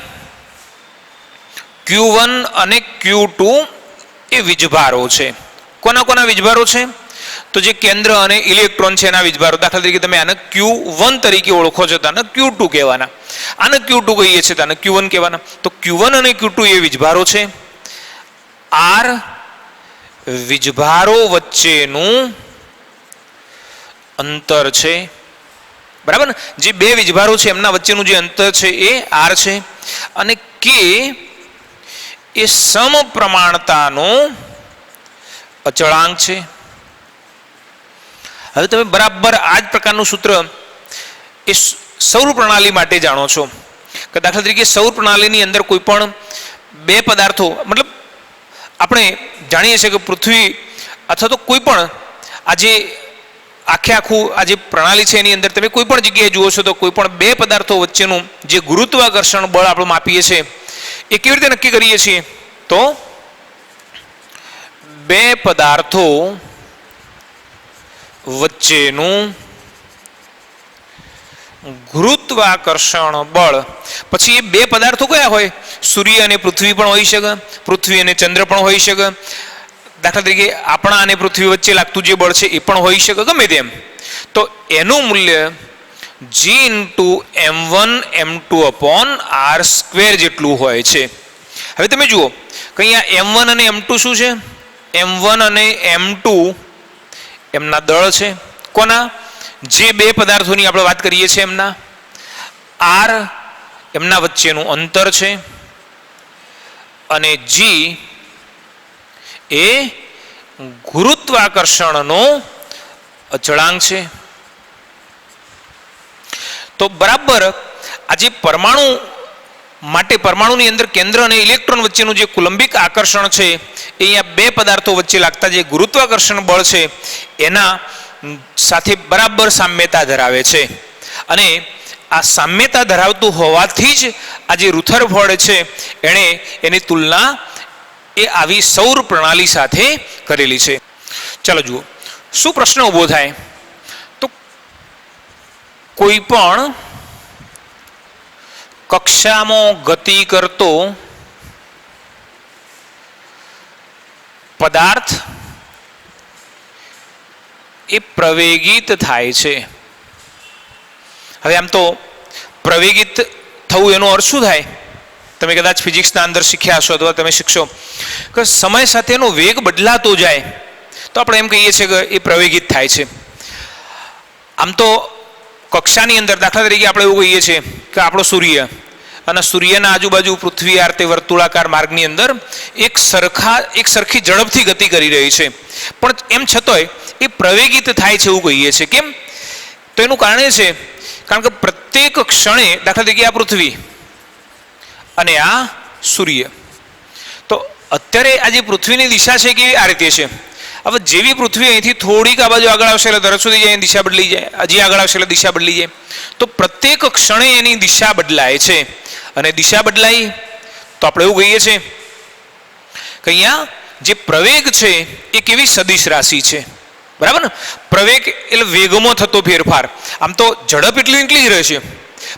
Q1 અને Q2 એ વીજભારો છે. કોના કોના વીજભારો છે? તો જે કેન્દ્ર અને ઇલેક્ટ્રોન છે એના વીજભારો. દાખલા તરીકે તમે આને Q1 તરીકે ઓળખો છો, આને Q2 કહેવાના, આને Q2 કહીએ છીએ, આને Q1 કહેવાના. તો Q1 અને Q2 એ વીજભારો છે. R વીજભારો વચ્ચેનું અંતર છે, બરાબર ને? જે બે વીજભારો છે એમના વચ્ચેનું જે અંતર છે એ R છે. અને K એ સમપ્રમાણતાનો અચળાંક છે. હવે તમે બરાબર આ જ પ્રકારનું સૂત્ર એ સૌર પ્રણાલી માટે જાણો છો કે દાખલા તરીકે સૌર પ્રણાલીની અંદર કોઈ પણ બે પદાર્થો, મતલબ આપણે જાણીએ છીએ કે પૃથ્વી અથવા તો કોઈ પણ આજે આખું આ જે પ્રણાલી છે એની અંદર તમે કોઈ પણ જગ્યાએ જુઓ છો તો કોઈ પણ બે પદાર્થો વચ્ચેનું જે ગુરુત્વાકર્ષણ બળ આપણે માપીએ છીએ એ કેવી રીતે નક્કી કરીએ છીએ? તો બે પદાર્થો વચ્ચેનું ગુરુત્વાકર્ષણ બળ, પછી એ બે પદાર્થો કયા હોય? સૂર્ય અને પૃથ્વી પણ હોઈ શકે, પૃથ્વી અને ચંદ્ર પણ હોઈ શકે, દાખલા તરીકે આપણા અને પૃથ્વી વચ્ચે લાગતું જે બળ છે એ પણ હોઈ શકે, ગમે તેમ. તો એનું મૂલ્ય G into M1 M2 upon R square જેટલું હોય છે. હવે તમે જુઓ કે અહીંયા M1 અને M2 શું છે? M1 અને M2 એમના દળ છે. કોના? જે બે પદાર્થોની આપણે વાત કરીએ છીએ એમના. R એમના વચ્ચેનું અંતર છે અને G એ ગુરુત્વાકર્ષણનો અચળાંક છે. તો બરાબર આ જે પરમાણુ માટે પરમાણુની અંદર કેન્દ્ર અને ઇલેક્ટ્રોન વચ્ચેનું જે કુલંબિક આકર્ષણ છે એ અહીંયા બે પદાર્થો વચ્ચે લાગતા જે ગુરુત્વાકર્ષણ બળ છે એના સાથે બરાબર સામ્યતા ધરાવે છે. અને આ સામ્યતા ધરાવતું હોવાથી જ આ જે રુથરફોર્ડ છે એણે એની તુલના એ આવી સૌર પ્રણાલી સાથે કરેલી છે. ચાલો જુઓ શું પ્રશ્ન ઊભો થાય? તો કોઈ પણ કક્ષામાં ગતિ કરતો પદાર્થ એ પ્રવેગિત થાય છે. હવે આમ તો પ્રવેગિત થવું એનો અર્થ શું થાય? તમે કદાચ ફિઝિક્સના અંદર શીખ્યા હશો અથવા તમે શીખશો કે સમય સાથે એનો વેગ બદલાતો જાય તો આપણે એમ કહીએ છીએ કે એ પ્રવેગિત થાય છે. આમ તો કક્ષાની અંદર દાખલા તરીકે આપણે એવું કહીએ છીએ કે આપણો સૂર્ય અને સૂર્યના આજુબાજુ પૃથ્વી આરતે વર્તુળાકાર માર્ગની અંદર એક સરખી ઝડપથી ગતિ કરી રહી છે, પણ એમ છતાંય એ પ્રવેગિત થાય છે એવું કહીએ છીએ. કેમ? તો એનું કારણ એ છે કારણ કે પ્રત્યેક ક્ષણે દાખલા તરીકે આ પૃથ્વી અને આ સૂર્ય, તો અત્યારે આ જે પૃથ્વીની દિશા છે કે આ રીતે છે. હવે જેવી પૃથ્વી અહીંથી થોડીક આ બાજુ આગળ આવશે એટલે તરત સુધી જાય દિશા બદલી જાય, હજી આગળ આવશે એટલે દિશા બદલી જાય. તો પ્રત્યેક ક્ષણે એની દિશા બદલાય છે અને દિશા બદલાઈ તો આપણે એવું કહીએ છીએ કે અહીંયા જે પ્રવેગ છે એ કેવી સદિશ રાશિ છે, બરાબર ને? પ્રવેગ એટલે વેગમાં થતો ફેરફાર. આમ તો ઝડપ એટલી રહેશે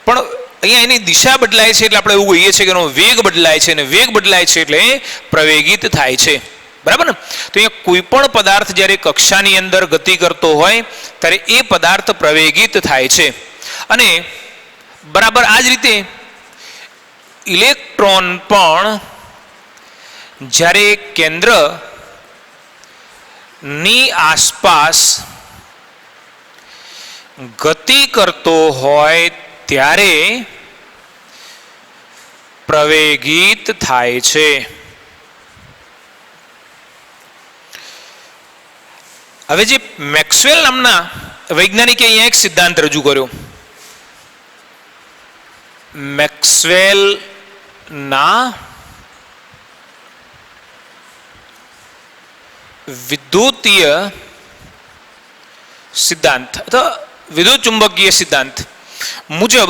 પણ અહીંયા એની દિશા બદલાય છે એટલે આપણે એવું કહીએ છીએ કે એનો વેગ બદલાય છે અને વેગ બદલાય છે એટલે પ્રવેગિત થાય છે, બરાબર ને? તો અહીંયા કોઈ પણ પદાર્થ જ્યારે કક્ષાની અંદર ગતિ કરતો હોય ત્યારે એ પદાર્થ પ્રવેગિત થાય છે. અને બરાબર આ જ રીતે ઇલેક્ટ્રોન પણ જ્યારે કેન્દ્ર ની આસપાસ ગતિ કરતો હોય ત્યારે પ્રવેગિત થાય છે. હવે જે મેક્સવેલ નામના વૈજ્ઞાનિકે અહીંયા એક સિદ્ધાંત રજૂ કર્યો. મેક્સવેલ ના વિદ્યુતીય સિદ્ધાંત અથવા વિદ્યુત ચુંબકીય સિદ્ધાંત મુજબ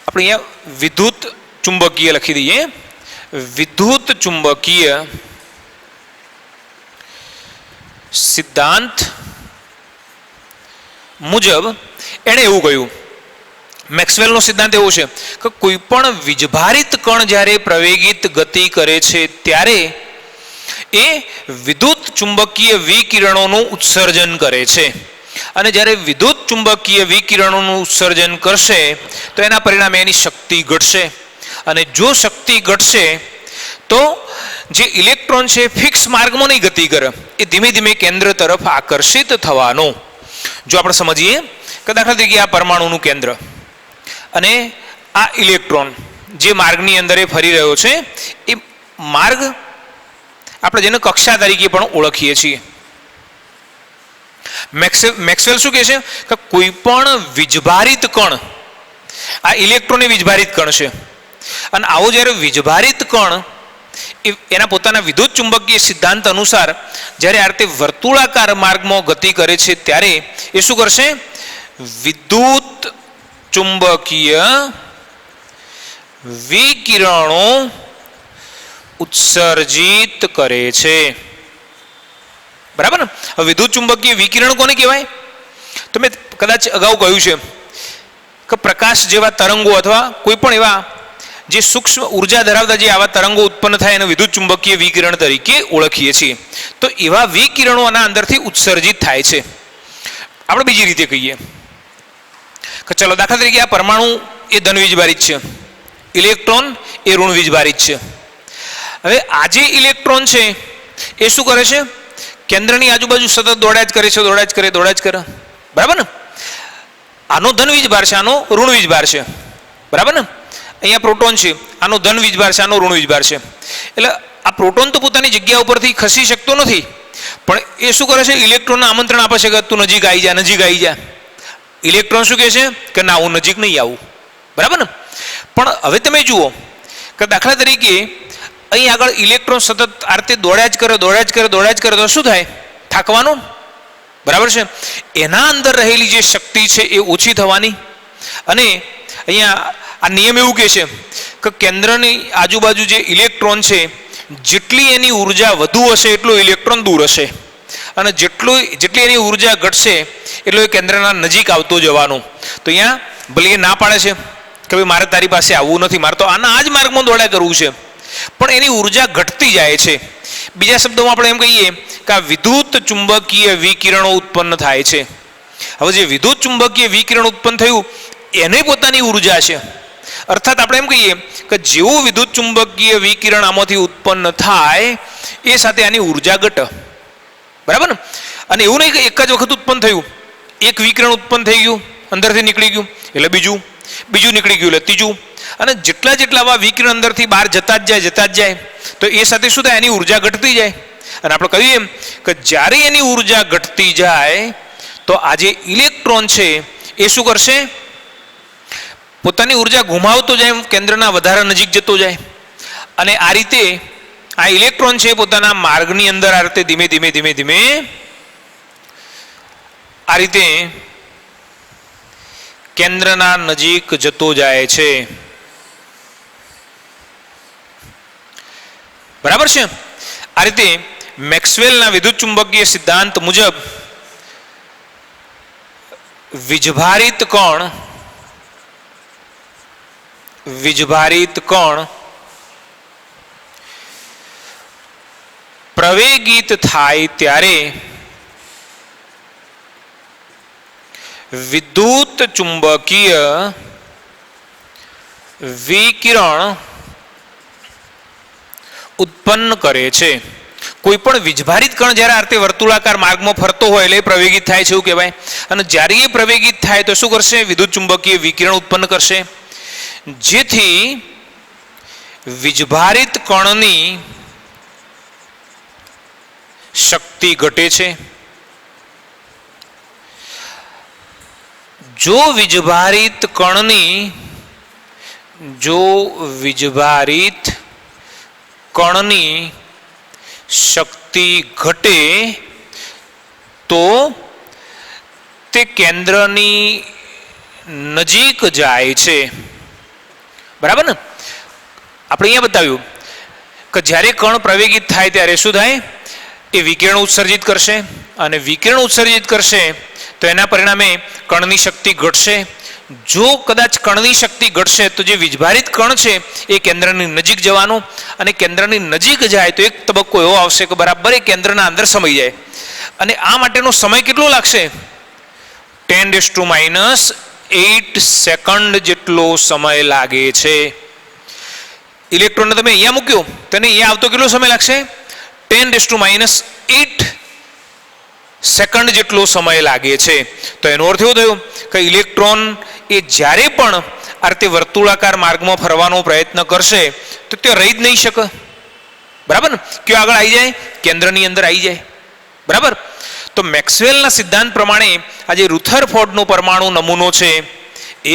આપણે અહીંયા વિદ્યુત ચુંબકીય લખી દઈએ. વિદ્યુત ચુંબકીય સિદ્ધાંત મુજબ એણે એવું કહ્યું, મેક્સવેલનો સિદ્ધાંત એવો છે કે કોઈ પણ વીજભારિત કણ જ્યારે પ્રવેગિત ગતિ કરે છે ત્યારે એ વિદ્યુત ચુંબકીય વિકિરણોનું ઉત્સર્જન કરે છે. અને જ્યારે વિદ્યુત ચુંબકીય વિકિરણોનું ઉત્સર્જન કરશે તો એના પરિણામે એની શક્તિ ઘટશે. અને જો શક્તિ ઘટશે તો જે ઇલેક્ટ્રોન છે ફિક્સ માર્ગમાં નહીં ગતિ કરે, એ ધીમે ધીમે કેન્દ્ર તરફ આકર્ષિત થવાનો. જો આપણે સમજીએ કે દાખલા તરીકે આ પરમાણુનું કેન્દ્ર અને આ ઇલેક્ટ્રોન જે માર્ગની અંદર એ ફરી રહ્યો છે એ માર્ગ આપણે જેને કક્ષા તરીકે પણ ઓળખીએ છીએ. મેક્સવેલ શું કહે છે કે કોઈ પણ વીજભારિત કણ, આ ઇલેક્ટ્રોન એ વીજભારિત કણ છે અને આવો જ્યારે વીજભારિત કણ એના પોતાના વિદ્યુત ચુંબકીય સિદ્ધાંત અનુસાર જ્યારે આ રીતે વર્તુળાકાર માર્ગમાં ગતિ કરે છે ત્યારે એ શું કરશે? વિદ્યુત ચુંબકીય વિકિરણો ઉત્સર્જિત કરે છે, બરાબર ને? હવે વિદ્યુત ચુંબકીય વિકિરણ કોને કહેવાય? તો મેં કદાચ અગાઉ કહ્યું છે કે પ્રકાશ જેવા તરંગો અથવા કોઈ પણ એવા જે સૂક્ષ્મ ઉર્જા ધરાવતા જે આવા તરંગો ઉત્પન્ન થાય એને વિદ્યુત ચુંબકીય વિકિરણ તરીકે ઓળખીએ છીએ. તો એવા વિકિરણો આના અંદરથી ઉત્સર્જિત થાય છે. આપણે બીજી રીતે કહીએ કે ચલો દાખલા તરીકે આ પરમાણુ એ ધન વીજભારિત છે, ઇલેક્ટ્રોન એ ઋણ વીજભારિત છે. હવે આ જે ઇલેક્ટ્રોન છે એ શું કરે છે? કેન્દ્રની આજુબાજુ સતત દોડ્યા જ કરે, બરાબર ને? આનો ધન વીજભાર છે, આનો ઋણ વીજભાર છે, બરાબર ને? અહીંયા પ્રોટોન છે, આનો ધન વીજભાર છે, આનો ઋણ વીજભાર છે. એટલે આ પ્રોટોન તો પોતાની જગ્યા ઉપરથી ખસી શકતો નથી, પણ એ શું કરે છે? ઇલેક્ટ્રોનને આમંત્રણ આપે છે કે તું નજીક આવી જા. ઇલેક્ટ્રોન શું કહે છે કે ના, હું નજીક નહીં આવું, બરાબર ને? પણ હવે તમે જુઓ કે દાખલા તરીકે અહીં આગળ ઇલેક્ટ્રોન સતત આ રીતે દોડ્યા જ કરે તો શું થાય? થાકવાનું, બરાબર છે? એના અંદર રહેલી જે શક્તિ છે એ ઓછી થવાની. અને અહીંયા આ નિયમ એવું કહે છે કે કેન્દ્રની આજુબાજુ જે ઇલેક્ટ્રોન છે જેટલી એની ઉર્જા વધુ હશે એટલો ઇલેક્ટ્રોન દૂર હશે, અને જેટલી એની ઉર્જા ઘટશે એટલો એ કેન્દ્રના નજીક આવતો જવાનું. તો અહીંયા ભલે એ ના પાડે છે કે ભાઈ મારે તારી પાસે આવવું નથી, મારે તો આના આ જ માર્ગમાં દોડ્યા કરવું છે, પણ એની ઉર્જા ઘટતી જાય છે. બીજા શબ્દોમાં આપણે એમ કહીએ કે આ વિદ્યુત ચુંબકીય વિકિરણો ઉત્પન્ન થાય છે. હવે જે વિદ્યુત ચુંબકીય વિકિરણ ઉત્પન્ન થયું એની પોતાની ઉર્જા છે. અર્થાત આપણે એમ કહીએ કે જેવું વિદ્યુત ચુંબકીય વિકિરણ આમાંથી ઉત્પન્ન થાય એ સાથે આની ઉર્જા ઘટે. બરાબર ને? અને એવું નહીં કે એક જ વખત ઉત્પન્ન થયું, એક વિકિરણ ઉત્પન્ન થઈ ગયું, અંદરથી નીકળી ગયું એટલે બીજું નીકળી ગયું એટલે ત્રીજું, અને જેટલા આવા વિકિરણ અંદરથી બહાર જતા જ જાય તો એ સાથે શું થાય? એની ઉર્જા ઘટતી જાય. અને આપણે કહ્યું એમ કે જ્યારે એની ઉર્જા ઘટતી જાય તો આ જે ઇલેક્ટ્રોન છે એ શું કરશે? પોતાની ઉર્જા ગુમાવતો જાય, કેન્દ્રના વધારે નજીક જતો જાય. અને આ રીતે આ ઇલેક્ટ્રોન છે પોતાના માર્ગની અંદર આ રીતે ધીમે ધીમે આ રીતે કેન્દ્રના નજીક જતો જાય છે. બરાબર છે? આ રીતે મેક્સવેલના વિદ્યુત ચુંબકીય સિદ્ધાંત મુજબ વીજભારિત કણ પ્રવેગિત થાય ત્યારે વિદ્યુત ચુંબકીય વિકિરણ ઉત્પન્ન કરે છે. કોઈ પણ વીજભારિત કણ જ્યારે આ રીતે વર્તુળાકાર માર્ગમાં ફરતો હોય એટલે પ્રવેગિત થાય છે એવું કહેવાય. અને જ્યારે એ પ્રવેગિત થાય તો શું કરશે? વિદ્યુત ચુંબકીય વિકિરણ ઉત્પન્ન કરશે, જેથી વીજભારિત કણની શક્તિ ઘટે છે. જો વીજભારિત કણની શક્તિ ઘટે તો તે કેન્દ્રની નજીક જાય છે. બરાબર ને? આપણે અહીંયા બતાવ્યું કે જ્યારે કણ પ્રવેગિત થાય ત્યારે શું થાય? એ વિકિરણ ઉત્સર્જિત કરશે, અને વિકિરણ ઉત્સર્જિત કરશે તો એના પરિણામે કણની શક્તિ ઘટશે. જો કદાચ કણની શક્તિ ઘટશે તો જે વીજભારિત કણ છે એ કેન્દ્રની નજીક જવાનું, અને કેન્દ્રની નજીક જાય તો એક તબક્કો એવો આવશે કે બરાબર એ કેન્દ્રના અંદર સમાઈ જાય. અને આ માટેનો સમય કેટલો લાગશે? 10⁻8 સેકન્ડ જેટલો સમય લાગે છે. ઇલેક્ટ્રોનને તમે અહીંયા મૂક્યો તેને અહીંયા આવતો કેટલો સમય લાગશે? 10⁻8 સેકન્ડ જેટલો સમય લાગે છે. તો એનો અર્થ એવો થયો કે ઇલેક્ટ્રોન એ જ્યારે પણ આ રીતે વર્તુળાકાર માર્ગમાં ફરવાનો પ્રયત્ન કરશે તો તે રહી જ નહીં શકે. બરાબર ને? કયો આગળ આવી જાય? કેન્દ્રની અંદર આવી જાય. બરાબર? તો મેક્સવેલના સિદ્ધાંત પ્રમાણે આ જે રુથરફોર્ડનો પરમાણુ નમૂનો છે એ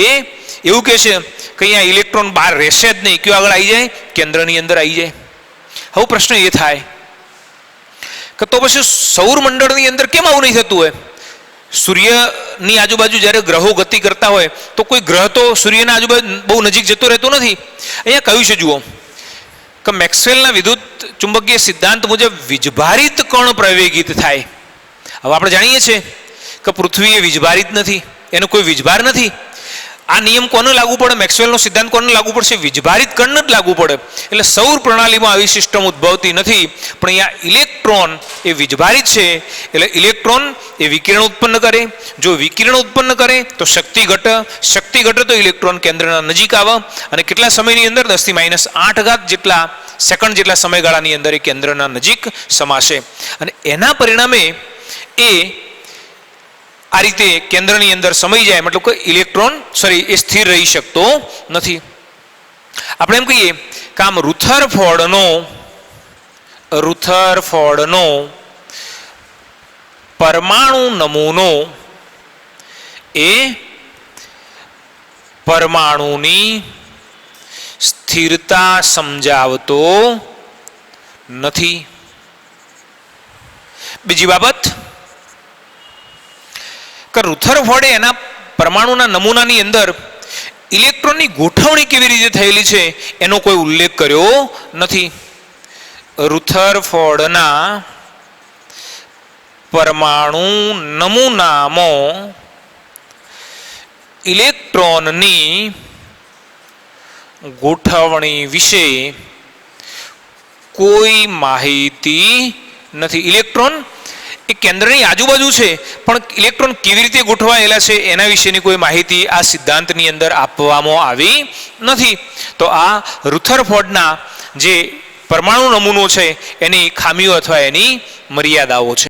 એવું કહે છે કે અહીંયા ઇલેક્ટ્રોન બહાર રહેશે જ નહીં. કયો આગળ આવી જાય? કેન્દ્રની અંદર આવી જાય. હવે પ્રશ્ન એ થાય કે તો પછી સૌરમંડળની અંદર કેમ આવું નહીં થતું હોય? સૂર્યની આજુબાજુ જ્યારે ગ્રહો ગતિ કરતા હોય તો કોઈ ગ્રહ તો સૂર્યના આજુબાજુ બહુ નજીક જતો રહેતો નથી. અહીંયા કહ્યું છે, જુઓ કે મેક્સવેલના વિદ્યુત ચુંબકીય સિદ્ધાંત મુજબ વીજભારિત કણ પ્રવેગિત થાય. હવે આપણે જાણીએ છીએ કે પૃથ્વી એ વીજભારિત નથી, એનો કોઈ વીજભાર નથી. આ નિયમ કોને લાગુ પડે? મેક્સવેલનો સિદ્ધાંત કોને લાગુ પડશે? વીજભારિત કણને જ લાગુ પડે. એટલે સૌર પ્રણાલીમાં આવી સિસ્ટમ ઉદ્ભવતી નથી. પણ અહીંયા ઇલેક્ટ્રોન એ વીજભારિત છે એટલે ઇલેક્ટ્રોન એ વિકિરણ ઉત્પન્ન કરે. જો વિકિરણ ઉત્પન્ન કરે તો શક્તિ ઘટે તો ઇલેક્ટ્રોન કેન્દ્રના નજીક આવે, અને કેટલા સમયની અંદર? 10⁻8 જેટલા સેકન્ડ જેટલા સમયગાળાની અંદર એ કેન્દ્રના નજીક સમાશે. અને એના પરિણામે એ આ રીતે કેન્દ્રની અંદર સમાઈ જાય, મતલબ કે ઇલેક્ટ્રોન એ સ્થિર રહી શકતો નથી. આપણે એમ કહીએ કે આમ રુથરફોર્ડનો પરમાણુ નમૂનો એ પરમાણુની સ્થિરતા સમજાવતો નથી. બીજી બાબત કે રુથરફોર્ડે એના પરમાણુના નમૂનાની અંદર ઇલેક્ટ્રોનની ગોઠવણી કેવી રીતે થયેલી છે એનો કોઈ ઉલ્લેખ કર્યો નથી. રુથરફોર્ડના પરમાણુ નમૂનામાં ઇલેક્ટ્રોનની ગોઠવણી વિશે કોઈ માહિતી નથી. ઇલેક્ટ્રોન એ કેન્દ્રની આજુબાજુ છે, પણ ઇલેક્ટ્રોન કેવી રીતે ગોઠવાયેલા છે એના વિશેની કોઈ માહિતી આ સિદ્ધાંતની અંદર આપવામાં આવી નથી. તો આ રુથરફોર્ડના જે પરમાણુ નમૂનો છે એની ખામીઓ અથવા એની મર્યાદાઓ છે.